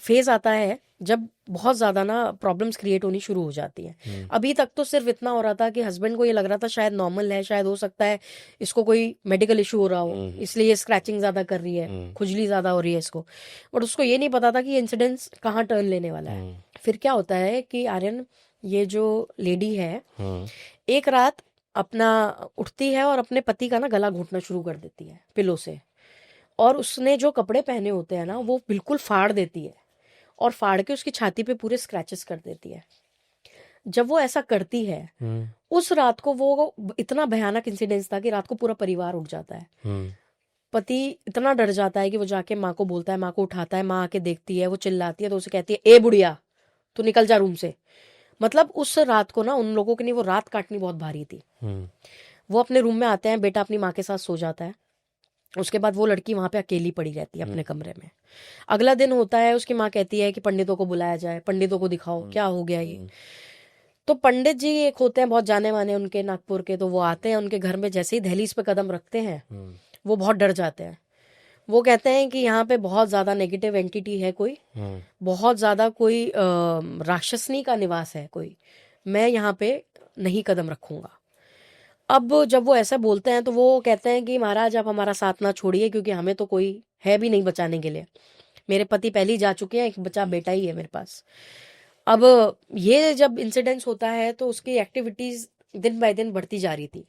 फेज आता है जब बहुत ज्यादा ना प्रॉब्लम्स क्रिएट होनी शुरू हो जाती हैं। अभी तक तो सिर्फ इतना हो रहा था कि हस्बैंड को ये लग रहा था शायद नॉर्मल है, शायद हो सकता है इसको कोई मेडिकल इशू हो रहा हो, इसलिए ये स्क्रैचिंग ज्यादा कर रही है, खुजली ज्यादा हो रही है इसको। बट उसको ये नहीं पता था कि ये इंसिडेंट्स कहाँ टर्न लेने वाला है। फिर क्या होता है कि आर्यन, ये जो लेडी है, एक रात अपना उठती है और अपने पति का ना गला घोटना शुरू कर देती है पिलो से, और उसने जो कपड़े पहने होते हैं ना वो बिल्कुल फाड़ देती है और फाड़ के उसकी छाती पे पूरे स्क्रैचेस कर देती है। जब वो ऐसा करती है, उस रात को वो इतना भयानक इंसिडेंस था कि रात को पूरा परिवार उठ जाता है। पति इतना डर जाता है कि वो जाके माँ को बोलता है, माँ को उठाता है, माँ आके देखती है, वो चिल्लाती है, तो उसे कहती है, ए बुढ़िया तू निकल जा रूम से। मतलब उस रात को ना उन लोगों के लिए वो रात काटनी बहुत भारी थी। वो अपने रूम में आते हैं, बेटा अपनी माँ के साथ सो जाता है। उसके बाद वो लड़की वहां पे अकेली पड़ी रहती है अपने कमरे में। अगला दिन होता है, उसकी माँ कहती है कि पंडितों को बुलाया जाए, पंडितों को दिखाओ क्या हो गया ये। तो पंडित जी एक होते हैं बहुत जाने माने उनके नागपुर के, तो वो आते हैं उनके घर में। जैसे ही दहलीज पे कदम रखते हैं वो बहुत डर जाते हैं। वो कहते हैं कि यहाँ पे बहुत ज्यादा नेगेटिव एंटिटी है, कोई बहुत ज्यादा कोई राक्षसनी का निवास है कोई, मैं यहाँ पे नहीं कदम रखूंगा। अब जब वो ऐसा बोलते हैं तो वो कहते हैं कि महाराज आप हमारा साथ ना छोड़िए, क्योंकि हमें तो कोई है भी नहीं बचाने के लिए, मेरे पति पहले ही जा चुके हैं, एक बचा बेटा ही है मेरे पास। अब ये जब इंसिडेंस होता है तो उसकी एक्टिविटीज दिन बाय दिन बढ़ती जा रही थी।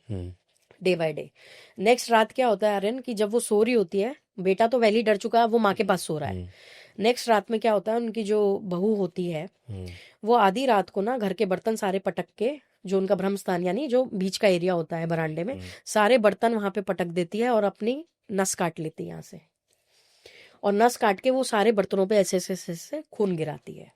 Day by day. नेक्स्ट रात क्या होता है आर्यन कि जब वो सो रही होती है, बेटा तो वैली डर चुका है, वो माँ के पास सो रहा है। नेक्स्ट रात में क्या होता है, उनकी जो बहू होती है वो आधी रात को ना घर के बर्तन सारे पटक के, जो उनका ब्रह्म स्थान यानी जो बीच का एरिया होता है बरामदे में, सारे बर्तन वहां पे पटक देती है और अपनी नस काट लेती है यहाँ से, और नस काट के वो सारे बर्तनों पे ऐसे ऐसे ऐसे ऐसे खून गिराती है।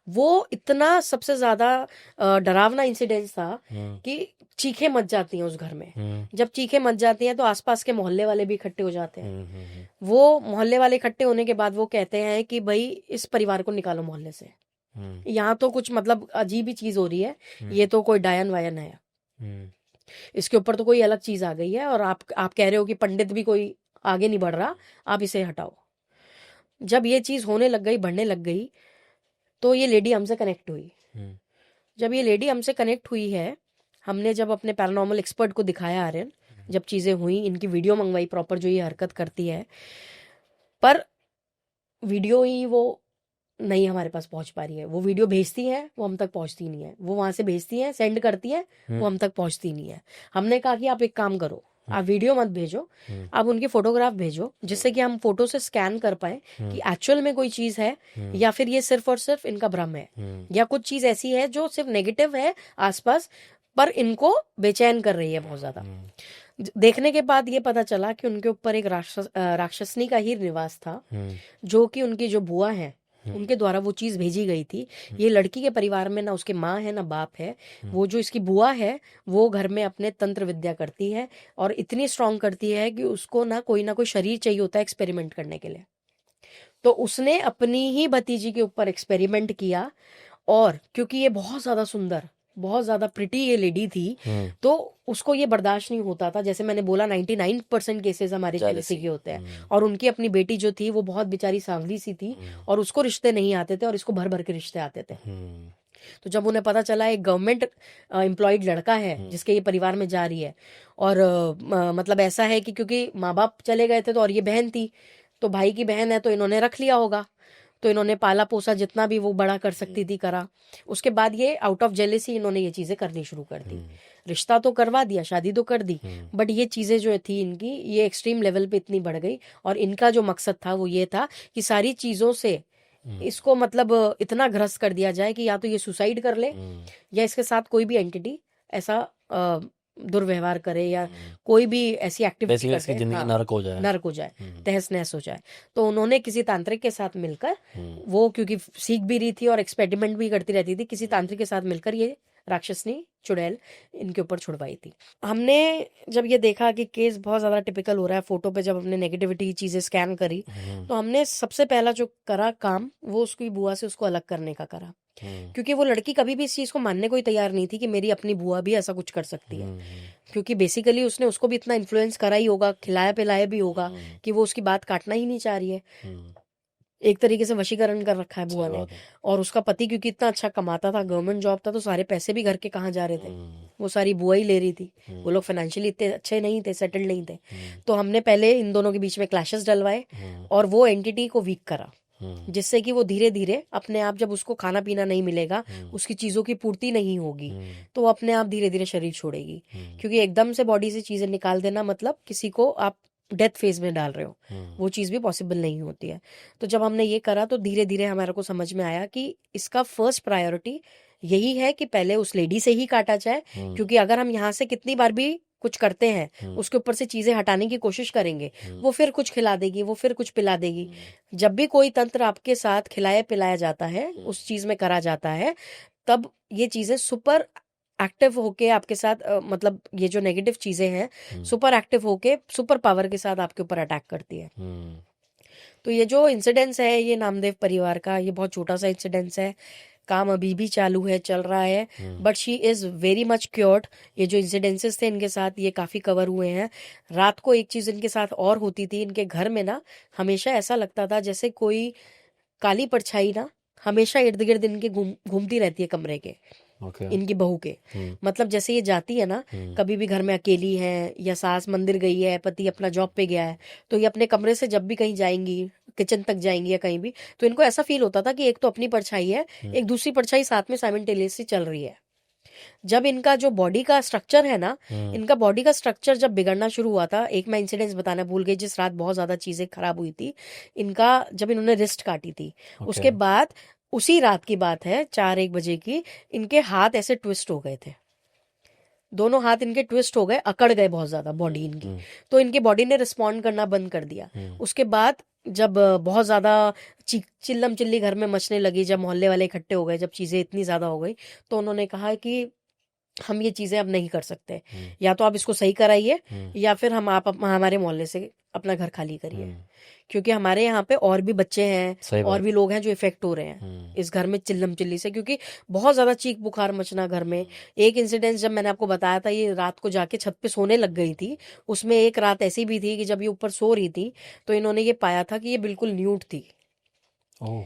वो इतना सबसे ज्यादा डरावना इंसिडेंट था कि चीखें मच जाती हैं उस घर में। जब चीखें मच जाती हैं तो आसपास के मोहल्ले वाले भी इकट्ठे हो जाते हैं। वो मोहल्ले वाले इकट्ठे होने के बाद वो कहते हैं कि भाई इस परिवार को निकालो मोहल्ले से, यहाँ तो कुछ मतलब अजीब ही चीज हो रही है, ये तो कोई डायन वायन है, इसके ऊपर तो कोई अलग चीज आ गई है, और आप कह रहे हो कि पंडित भी कोई आगे नहीं बढ़ रहा, आप इसे हटाओ। जब ये चीज होने लग गई, बढ़ने लग गई, तो ये लेडी हमसे कनेक्ट हुई। जब ये लेडी हमसे कनेक्ट हुई है, हमने जब अपने पैरानॉर्मल एक्सपर्ट को दिखाया आर्यन, जब चीजें हुई, इनकी वीडियो मंगवाई प्रॉपर जो ये हरकत करती है, पर वीडियो ही वो नहीं हमारे पास पहुंच पा रही है। वो वीडियो भेजती है, वो हम तक पहुंचती नहीं है। वो वहां से भेजती है, सेंड करती है, वो हम तक पहुंचती नहीं है। हमने कहा कि आप एक काम करो, आप वीडियो मत भेजो, आप उनकी फोटोग्राफ भेजो, जिससे कि हम फोटो से स्कैन कर पाए कि एक्चुअल में कोई चीज है या फिर ये सिर्फ और सिर्फ इनका भ्रम है, या कुछ चीज ऐसी है जो सिर्फ नेगेटिव है आसपास पर इनको बेचैन कर रही है बहुत ज्यादा। देखने के बाद ये पता चला कि उनके ऊपर एक राक्षसनी का ही निवास था, जो कि उनकी जो बुआ है उनके द्वारा वो चीज भेजी गई थी। ये लड़की के परिवार में ना उसके माँ है ना बाप है। वो जो इसकी बुआ है वो घर में अपने तंत्र विद्या करती है, और इतनी स्ट्रांग करती है कि उसको ना कोई शरीर चाहिए होता है एक्सपेरिमेंट करने के लिए। तो उसने अपनी ही भतीजी के ऊपर एक्सपेरिमेंट किया, और क्योंकि ये बहुत ज्यादा सुंदर, बहुत ज्यादा प्रिटी ये लेडी थी, तो उसको ये बर्दाश्त नहीं होता था। जैसे मैंने बोला 99% केसेस हमारे जेलसी के होते हैं, और उनकी अपनी बेटी जो थी वो बहुत बेचारी सांवली सी थी, और उसको रिश्ते नहीं आते थे, और इसको भर भर के रिश्ते आते थे। तो जब उन्हें पता चला एक गवर्नमेंट एम्प्लॉयड लड़का है जिसके ये परिवार में जा रही है, और मतलब ऐसा है कि क्योंकि माँ बाप चले गए थे तो, और ये बहन थी, तो भाई की बहन है तो इन्होंने रख लिया होगा, तो इन्होंने पाला पोसा जितना भी वो बड़ा कर सकती थी करा। उसके बाद ये आउट ऑफ जेलेसी इन्होंने ये चीजें करनी शुरू कर दी। रिश्ता तो करवा दिया, शादी तो कर दी, बट ये चीजें जो थी इनकी, ये एक्सट्रीम लेवल पे इतनी बढ़ गई, और इनका जो मकसद था वो ये था कि सारी चीजों से इसको मतलब इतना ग्रस्त कर दिया जाए कि या तो ये सुसाइड कर ले, या इसके साथ कोई भी एंटिटी ऐसा दुर्व्यवहार करे, या कोई भी ऐसी एक्टिविटी इसकी जिंदगी नरक हो जाए, तहस नहस हो जाए। तो उन्होंने किसी तांत्रिक के साथ मिलकर, वो क्योंकि सीख भी रही थी और एक्सपेरिमेंट भी करती रहती थी, किसी तांत्रिक के साथ मिलकर ये राक्षसनी चुड़ैल इनके ऊपर छुड़वाई थी। हमने जब ये देखा कि केस बहुत ज्यादा टिपिकल हो रहा है, फोटो पे जब हमने नेगेटिविटी चीजें स्कैन करी, तो हमने सबसे पहला जो करा काम, वो उसकी बुआ से उसको अलग करने का करा। क्योंकि वो लड़की कभी भी इस चीज को मानने को ही तैयार नहीं थी कि मेरी अपनी बुआ भी ऐसा कुछ कर सकती है, क्योंकि बेसिकली उसने उसको भी इतना इन्फ्लुएंस करा ही होगा, खिलाया पिलाया भी होगा, कि वो उसकी बात काटना ही नहीं चाह रही है। एक तरीके से वशीकरण कर रखा है बुआ ने। और उसका पति क्योंकि इतना अच्छा कमाता था, गवर्नमेंट जॉब था, तो सारे पैसे भी घर के कहाँ जा रहे थे, वो सारी बुआ ही ले रही थी। वो लोग फाइनेंशियली इतने अच्छे नहीं थे, सेटल्ड नहीं थे। तो हमने पहले इन दोनों के बीच में क्लैशेस डलवाए, और वो एंटिटी को वीक करा, जिससे कि वो धीरे धीरे अपने आप, जब उसको खाना पीना नहीं मिलेगा, उसकी चीजों की पूर्ति नहीं होगी, तो वो अपने आप धीरे धीरे शरीर छोड़ेगी। क्योंकि एकदम से बॉडी से चीजें निकाल देना मतलब किसी को आप डेथ फेज में डाल रहे हो, वो चीज भी पॉसिबल नहीं होती है। तो जब हमने ये करा तो धीरे धीरे हमारे को समझ में आया कि इसका फर्स्ट प्रायोरिटी यही है कि पहले उस लेडी से ही काटा जाए, क्योंकि अगर हम यहाँ से कितनी बार भी कुछ करते हैं, उसके ऊपर से चीजें हटाने की कोशिश करेंगे, वो फिर कुछ खिला देगी, वो फिर कुछ पिला देगी। जब भी कोई तंत्र आपके साथ खिलाया पिलाया जाता है, उस चीज में करा जाता है, तब ये चीजें सुपर एक्टिव होके आपके साथ मतलब ये जो नेगेटिव चीजें हैं सुपर एक्टिव होके सुपर पावर के साथ आपके ऊपर अटैक करती है। तो ये जो इंसिडेंस है ये नामदेव परिवार का, ये बहुत छोटा सा इंसिडेंस है, काम अभी भी चालू है, चल रहा है, but she is very much cured. ये जो इंसिडेंसेस थे इनके साथ ये काफी कवर हुए हैं। रात को एक चीज इनके साथ और होती थी, इनके घर में ना हमेशा ऐसा लगता था जैसे कोई काली परछाई ना हमेशा इर्द गिर्द इनके घूमती रहती है कमरे के, इनकी बहू के। मतलब जैसे ये जाती है ना, कभी भी घर में अकेली है, या सास मंदिर गई है, पति अपना जॉब पे गया है, तो ये अपने कमरे से जब भी कहीं जाएंगी, किचन तक जाएंगी या कहीं भी, तो इनको ऐसा फील होता था कि एक तो अपनी परछाई है, एक दूसरी परछाई साथ में साइमल्टेनियसली चल रही है। जब इनका जो बॉडी का स्ट्रक्चर है ना, इनका बॉडी का स्ट्रक्चर जब बिगड़ना शुरू हुआ था, एक मैं इंसिडेंस बताना भूल गई, जिस रात बहुत ज्यादा चीजें खराब हुई थी इनका, जब इन्होंने रिस्ट काटी थी, उसके ओके। बाद उसी रात की बात है, 4-1 बजे की, इनके हाथ ऐसे ट्विस्ट हो गए थे, दोनों हाथ इनके ट्विस्ट हो गए, अकड़ गए बहुत ज्यादा बॉडी इनकी। तो इनकी बॉडी ने रिस्पॉन्ड करना बंद कर दिया। उसके बाद जब बहुत ज्यादा चिल्लम चिल्ली घर में मचने लगी, जब मोहल्ले वाले इकट्ठे हो गए, जब चीजें इतनी ज्यादा हो गई, तो उन्होंने कहा कि हम ये चीजें अब नहीं कर सकते, या तो आप इसको सही कराइए या फिर हमारे मोहल्ले से अपना घर खाली करिए, क्योंकि हमारे यहाँ पे और भी बच्चे हैं सही और बात। भी लोग हैं जो इफेक्ट हो रहे हैं इस घर में चिल्लम चिल्ली से, क्योंकि बहुत ज्यादा चीख बुखार मचना घर में। एक इंसिडेंस जब मैंने आपको बताया था, ये रात को जाके छत पे सोने लग गई थी, उसमें एक रात ऐसी भी थी कि जब ये ऊपर सो रही थी तो इन्होंने ये पाया था कि ये बिल्कुल न्यूड थी। ओह।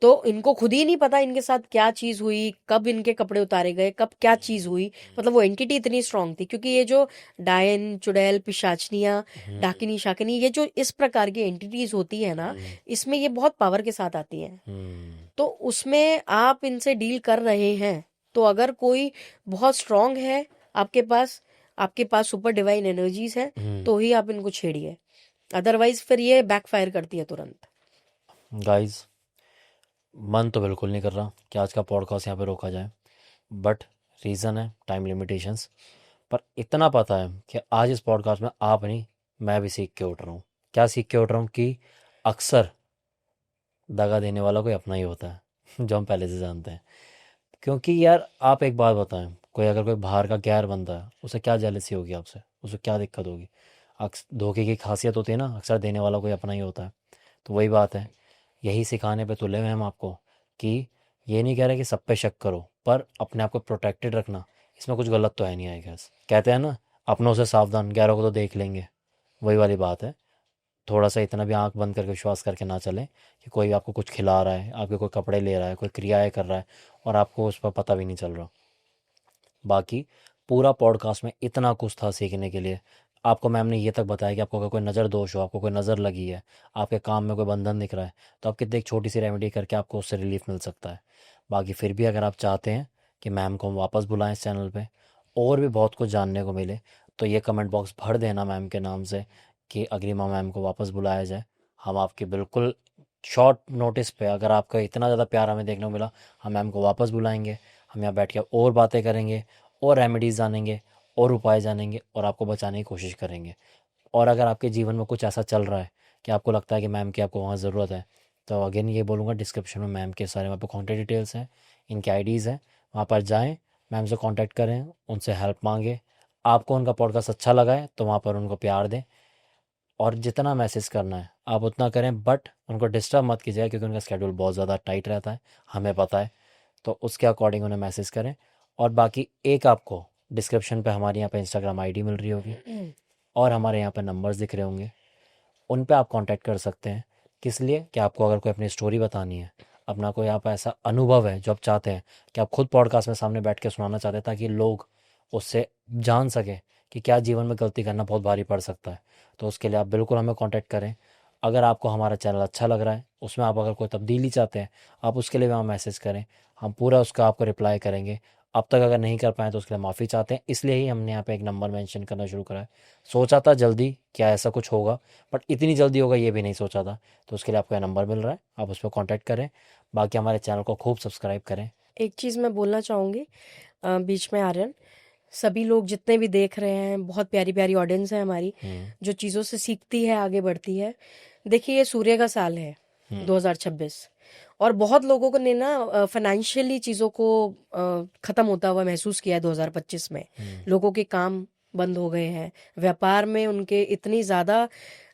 तो इनको खुद ही नहीं पता इनके साथ क्या चीज हुई, कब इनके कपड़े उतारे गए, कब क्या चीज हुई। मतलब वो एंटिटी इतनी स्ट्रांग थी, क्योंकि ये जो डायन, चुड़ैल, पिशाचनियां, डाकिनी शाकिनी, ये जो इस प्रकार की एंटिटीज होती है ना, इसमें ये बहुत पावर के साथ आती हैं। तो उसमें आप इनसे डील कर रहे हैं, तो अगर कोई बहुत स्ट्रांग है आपके पास सुपर डिवाइन एनर्जीज है, तो ही आप इनको छेड़िए, अदरवाइज फिर ये बैकफायर करती है तुरंत। गाइस, मन तो बिल्कुल नहीं कर रहा कि आज का पॉडकास्ट यहाँ पे रोका जाए, बट रीज़न है टाइम लिमिटेशंस। पर इतना पता है कि आज इस पॉडकास्ट में आप नहीं, मैं भी सीख के उठ रहा हूँ। क्या सीख के उठ रहा हूँ कि अक्सर दगा देने वाला कोई अपना ही होता है जो हम पहले से जानते हैं। क्योंकि यार आप एक बात बताएं, अगर कोई बाहर का गैर बंदा है, उसे क्या जेलसी होगी आपसे, उसे क्या दिक्कत होगी। धोखे की खासियत होती है ना, अक्सर देने वाला कोई अपना ही होता है। तो वही बात है, यही सिखाने पे तुले हुए हैं हम आपको कि ये नहीं कह रहे कि सब पे शक करो, पर अपने आप को प्रोटेक्टेड रखना, इसमें कुछ गलत तो है नहीं। आई गेस कहते हैं ना, अपनों से सावधान, गैरों को तो देख लेंगे। वही वाली बात है। थोड़ा सा इतना भी आंख बंद करके विश्वास करके ना चलें कि कोई आपको कुछ खिला रहा है, आपके कोई कपड़े ले रहा है, कोई क्रियाएं कर रहा है और आपको उस पर पता भी नहीं चल रहा। बाकी पूरा पॉडकास्ट में इतना कुछ था सीखने के लिए। आपको मैम ने ये तक बताया कि आपको अगर कोई नज़र दोष हो, आपको कोई नज़र लगी है, आपके काम में कोई बंधन दिख रहा है, तो आप कितनी एक छोटी सी रेमेडी करके आपको उससे रिलीफ मिल सकता है। बाकी फिर भी अगर आप चाहते हैं कि मैम को हम वापस बुलाएं इस चैनल पे और भी बहुत कुछ जानने को मिले, तो ये कमेंट बॉक्स भर देना मैम के नाम से कि अग्रिमा मैम को वापस बुलाया जाए। हम आपके बिल्कुल शॉर्ट नोटिस पे, अगर आपका इतना ज़्यादा प्यार हमें देखने को मिला, हम मैम को वापस बुलाएंगे। हम यहाँ बैठ के और बातें करेंगे और रेमेडीज़ जानेंगे और उपाय जानेंगे और आपको बचाने की कोशिश करेंगे। और अगर आपके जीवन में कुछ ऐसा चल रहा है कि आपको लगता है कि मैम की आपको वहाँ ज़रूरत है, तो अगेन ये बोलूँगा, डिस्क्रिप्शन में मैम के सारे वहाँ पर कॉन्टैक्ट डिटेल्स हैं, इनके आईडीज़ हैं, वहाँ पर जाएँ, मैम से कॉन्टैक्ट करें, उनसे हेल्प मांगे। आपको उनका पॉडकास्ट अच्छा लगा है तो वहाँ पर उनको प्यार दें और जितना मैसेज करना है आप उतना करें, बट उनको डिस्टर्ब मत कीजिएगा क्योंकि उनका स्केड्यूल बहुत ज़्यादा टाइट रहता है, हमें पता है। तो उसके अकॉर्डिंग उन्हें मैसेज करें। और बाकी एक आपको डिस्क्रिप्शन पे हमारे यहाँ पे इंस्टाग्राम आईडी मिल रही होगी और हमारे यहाँ पे नंबर्स दिख रहे होंगे, उन पे आप कांटेक्ट कर सकते हैं। किस लिए कि आपको अगर कोई अपनी स्टोरी बतानी है, अपना कोई आप ऐसा अनुभव है जो आप चाहते हैं कि आप खुद पॉडकास्ट में सामने बैठ के सुनाना चाहते हैं, ताकि लोग उससे जान सकें कि क्या जीवन में गलती करना बहुत भारी पड़ सकता है, तो उसके लिए आप बिल्कुल हमें कांटेक्ट करें। अगर आपको हमारा चैनल अच्छा लग रहा है, उसमें आप अगर कोई तब्दीली चाहते हैं, आप उसके लिए भी हमें मैसेज करें, हम पूरा उसका आपको रिप्लाई करेंगे। अब तक अगर नहीं कर पाए तो उसके लिए माफ़ी चाहते हैं, इसलिए ही हमने यहाँ पे एक नंबर मेंशन करना शुरू करा है। सोचा था जल्दी क्या ऐसा कुछ होगा, बट इतनी जल्दी होगा ये भी नहीं सोचा था, तो उसके लिए आपको यह नंबर मिल रहा है, आप उस पर कॉन्टैक्ट करें। बाकी हमारे चैनल को खूब सब्सक्राइब करें। एक चीज़ मैं बोलना चाहूँगी बीच में, आर्यन, सभी लोग जितने भी देख रहे हैं, बहुत प्यारी प्यारी ऑडियंस है हमारी जो चीज़ों से सीखती है, आगे बढ़ती है। देखिए, ये सूर्य का साल है 2026, और बहुत लोगों को ने ना फाइनेंशियली चीज़ों को ख़त्म होता हुआ महसूस किया है 2025 में। लोगों के काम बंद हो गए हैं, व्यापार में उनके इतनी ज़्यादा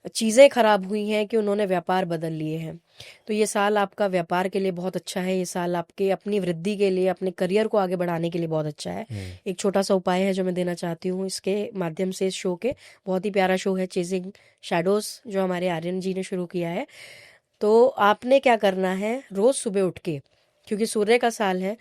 चीज़ें खराब हुई हैं कि उन्होंने व्यापार बदल लिए हैं। तो ये साल आपका व्यापार के लिए बहुत अच्छा है, ये साल आपके अपनी वृद्धि के लिए, अपने करियर को आगे बढ़ाने के लिए बहुत अच्छा है। एक छोटा सा उपाय है जो मैं देना चाहती हूँ इसके माध्यम से, इस शो के, बहुत ही प्यारा शो है चेजिंग शैडोज जो हमारे आर्यन जी ने शुरू किया है। तो आपने क्या करना है, रोज़ सुबह उठ के, क्योंकि सूर्य का साल है,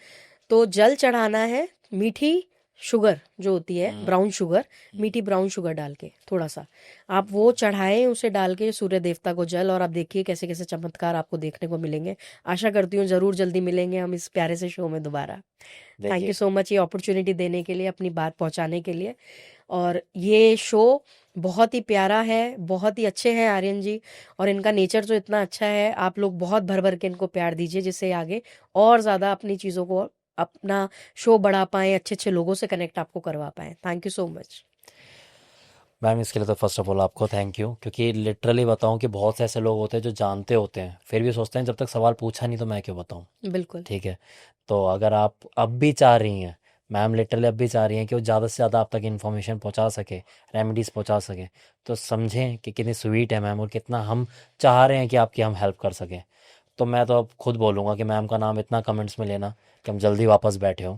तो जल चढ़ाना है, मीठी शुगर जो होती है, ब्राउन शुगर, मीठी ब्राउन शुगर डाल के थोड़ा सा आप वो चढ़ाएं, उसे डाल के सूर्य देवता को जल, और आप देखिए कैसे कैसे चमत्कार आपको देखने को मिलेंगे। आशा करती हूँ ज़रूर जल्दी मिलेंगे हम इस प्यारे से शो में दोबारा। थैंक यू देखिए सो मच ये अपॉर्चुनिटी देने के लिए, अपनी बात पहुंचाने के लिए। और ये शो बहुत ही प्यारा है, बहुत ही अच्छे हैं आर्यन जी, और इनका नेचर तो इतना अच्छा है। आप लोग बहुत भर भर के इनको प्यार दीजिए, जिससे आगे और ज़्यादा अपनी चीज़ों को, अपना शो बढ़ा पाएँ, अच्छे अच्छे लोगों से कनेक्ट आपको करवा पाएँ। Thank you so much. Ma'am इसके लिए तो फर्स्ट ऑफ ऑल आपको थैंक यू, क्योंकि लिटरली बताऊं कि बहुत से ऐसे लोग होते हैं जो जानते होते हैं फिर भी सोचते हैं जब तक सवाल पूछा नहीं तो मैं क्यों बताऊं। बिल्कुल। ठीक है, तो अगर आप अब भी चाह रही हैं, मैम लिटरली अब भी चाह रही हैं कि वो ज़्यादा से ज़्यादा आप तक इन्फॉर्मेशन पहुंचा सके, रेमेडीज़ पहुंचा सके, तो समझें कि कितनी स्वीट है मैम और कितना हम चाह रहे हैं कि आपकी हम हेल्प कर सकें। तो मैं तो अब खुद बोलूँगा कि मैम का नाम इतना कमेंट्स में लेना कि हम जल्दी वापस बैठे हों।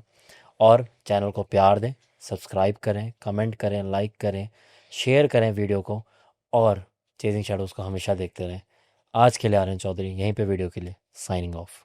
और चैनल को प्यार दें, सब्सक्राइब करें, कमेंट करें, लाइक करें, शेयर करें वीडियो को, और चेजिंग शैडोज़ को हमेशा देखते रहें। आज के लिए आर्यन चौधरी यहीं पे वीडियो के लिए साइनिंग ऑफ।